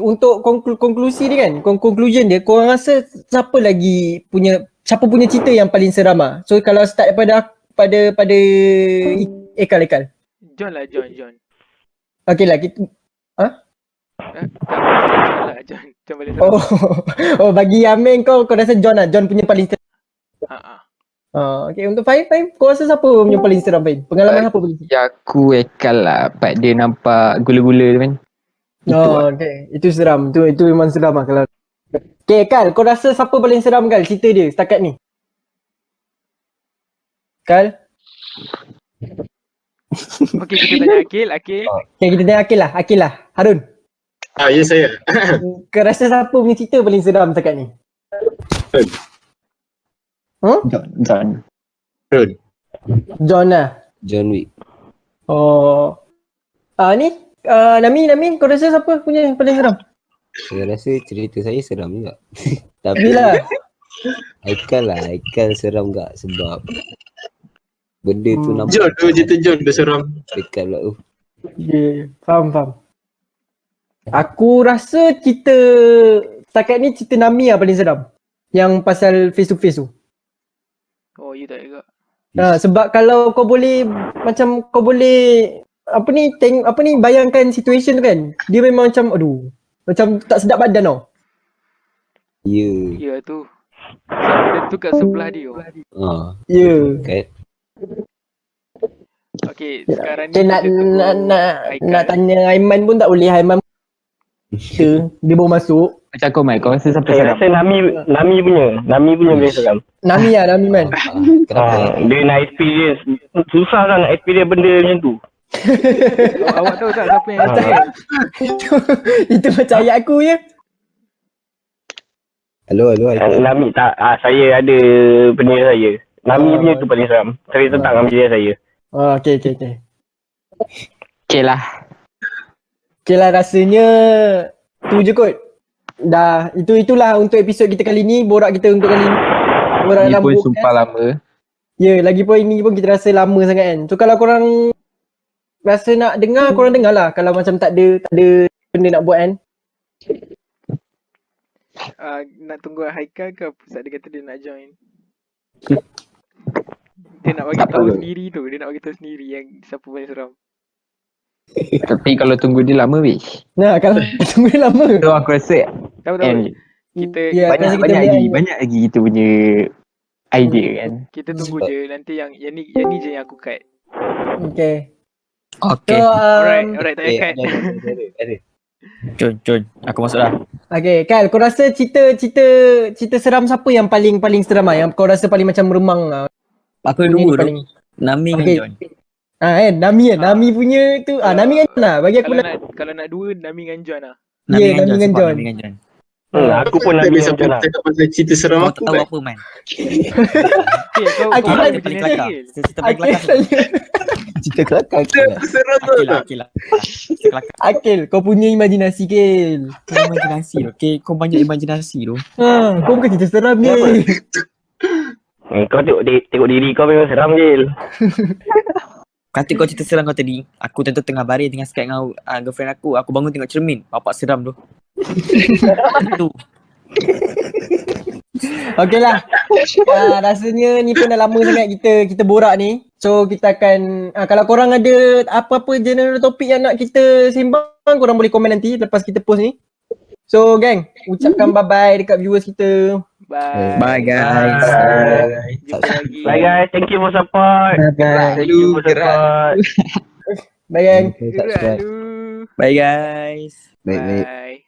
untuk konklusi dia kan, conclusion dia, korang rasa siapa punya cerita yang paling seram lah? So kalau start pada Ekal. John lah, John. Okay lah, kita John boleh tahu. bagi Amin kau rasa John lah, John punya paling seram. Okay, untuk Fahim, kau rasa siapa punya paling seram Fahim? Pengalaman apa paling seram? Ya aku Ekal lah. Part dia nampak gula-gula tu kan. Okay. Itu seram. Itu memang seram lah kalau. Okay, Kal, kau rasa siapa paling seram Kal cerita dia setakat ni? Kal? Okay, kita tanya Akil. Okay, kita tanya Akil lah. Harun. Ya saya. Kau rasa siapa punya cerita paling seram setakat ni? John. John lah. John Wick. Oh. Ni Nami, kau rasa siapa punya paling seram? Saya rasa cerita saya seram juga. Tapi Bila? Haikal seram tak sebab benda tu nampak John tu cerita John tu seram. dekat pula tu. Yeah, faham. Aku rasa cerita setakat ni cerita Nami lah paling seram. Yang pasal face to face tu. Oh, you tak juga. Sebab kalau kau boleh bayangkan situation tu kan. Dia memang macam macam tak sedap badan tau. Ya. Ya tu. Benda tu kat sebelah dia. Ya. Kan? Okay, sekarang ni Nak kita tunggu nak tanya Aiman pun tak boleh. Aiman dia baru masuk. Macam kau Mai, kau rasa siapa Saya seram? rasa Nami punya boleh seram. Nami Man. Kenapa? Dia nak experience. Susah kan nak experience benda macam tu. awak tahu tak siapa yang experience? Itu macam ayat aku je. Halo Haikal. Nami tak, saya ada penilaian saya. Nami punya tu paling seram. Saya tentang dengan penilaian saya. Okay. Okay lah. Okay lah, rasanya tu je kot. Dah, itulah untuk episod kita kali ni. Borak kita untuk kali ni. Borak Ni dalam pun podcast. sumpah lama. Ya, lagipun ini pun kita rasa lama sangat kan. So kalau korang rasa nak dengar, korang dengar lah. Kalau macam tak ada benda nak buat kan. Nak tunggu Haikal ke apa? Sebab dia kata dia nak join. Dia nak bagi tahu sendiri tu. Dia nak bagi tahu sendiri yang siapa paling seram. Tapi kalau tunggu dia lama weh. Nah, kalau tunggu dia lama. So aku rasa Tahu. Kita Ya, rasa kita banyak lagi kita punya idea kan. kita tunggu je nanti yang ni je yang aku cut. Okay. Okay. So, Alright, tak payah cut. Ada. Jom. Aku masuk dah. okay, Kal, kau rasa cerita seram siapa yang paling seram lah? Yang kau rasa paling macam meremang lah? Aku ada Punya dua ni tu. paling- Nami dengan Okay. John. Nami kan? Nami punya tu. Nami kan lah. Bagi aku Kalau nak dua, Nami dengan John lah. Ya, Nami dengan sebab John. Nami dengan John. Aku pun Nami dengan John lah. Cakap pasal cerita seram Kau aku tak tahu kan. apa man. Okay, kau Akil kau lah, macam paling ni kelakar. Akil. Cerita paling Akil, kelakar. Cerita kelakar ke? Seram tu tak? Akil lah. Cerita kelakar. Akil, kau punya imajinasi, Kil. Kau imajinasi tu. Okay, kau banyak imajinasi tu. Kau bukan cerita seram ni. Kau tengok diri kau memang seram je. Kata kau cerita seram kau tadi. Aku tentu tengah baring tengah Skype dengan girlfriend aku. Aku bangun tengok cermin. Bapak seram tu. Tu. Okey lah. Rasanya ni pun dah lama sangat kita borak ni. So kita akan kalau korang ada apa-apa general topik yang nak kita sembang, korang boleh komen nanti lepas kita post ni. So gang, ucapkan bye-bye dekat viewers kita. Bye. Bye guys. Jumpa lagi. Bye guys, thank you for support. Thank you for support. Bye gang. Gerak lu. Bye guys. Baik. Bye.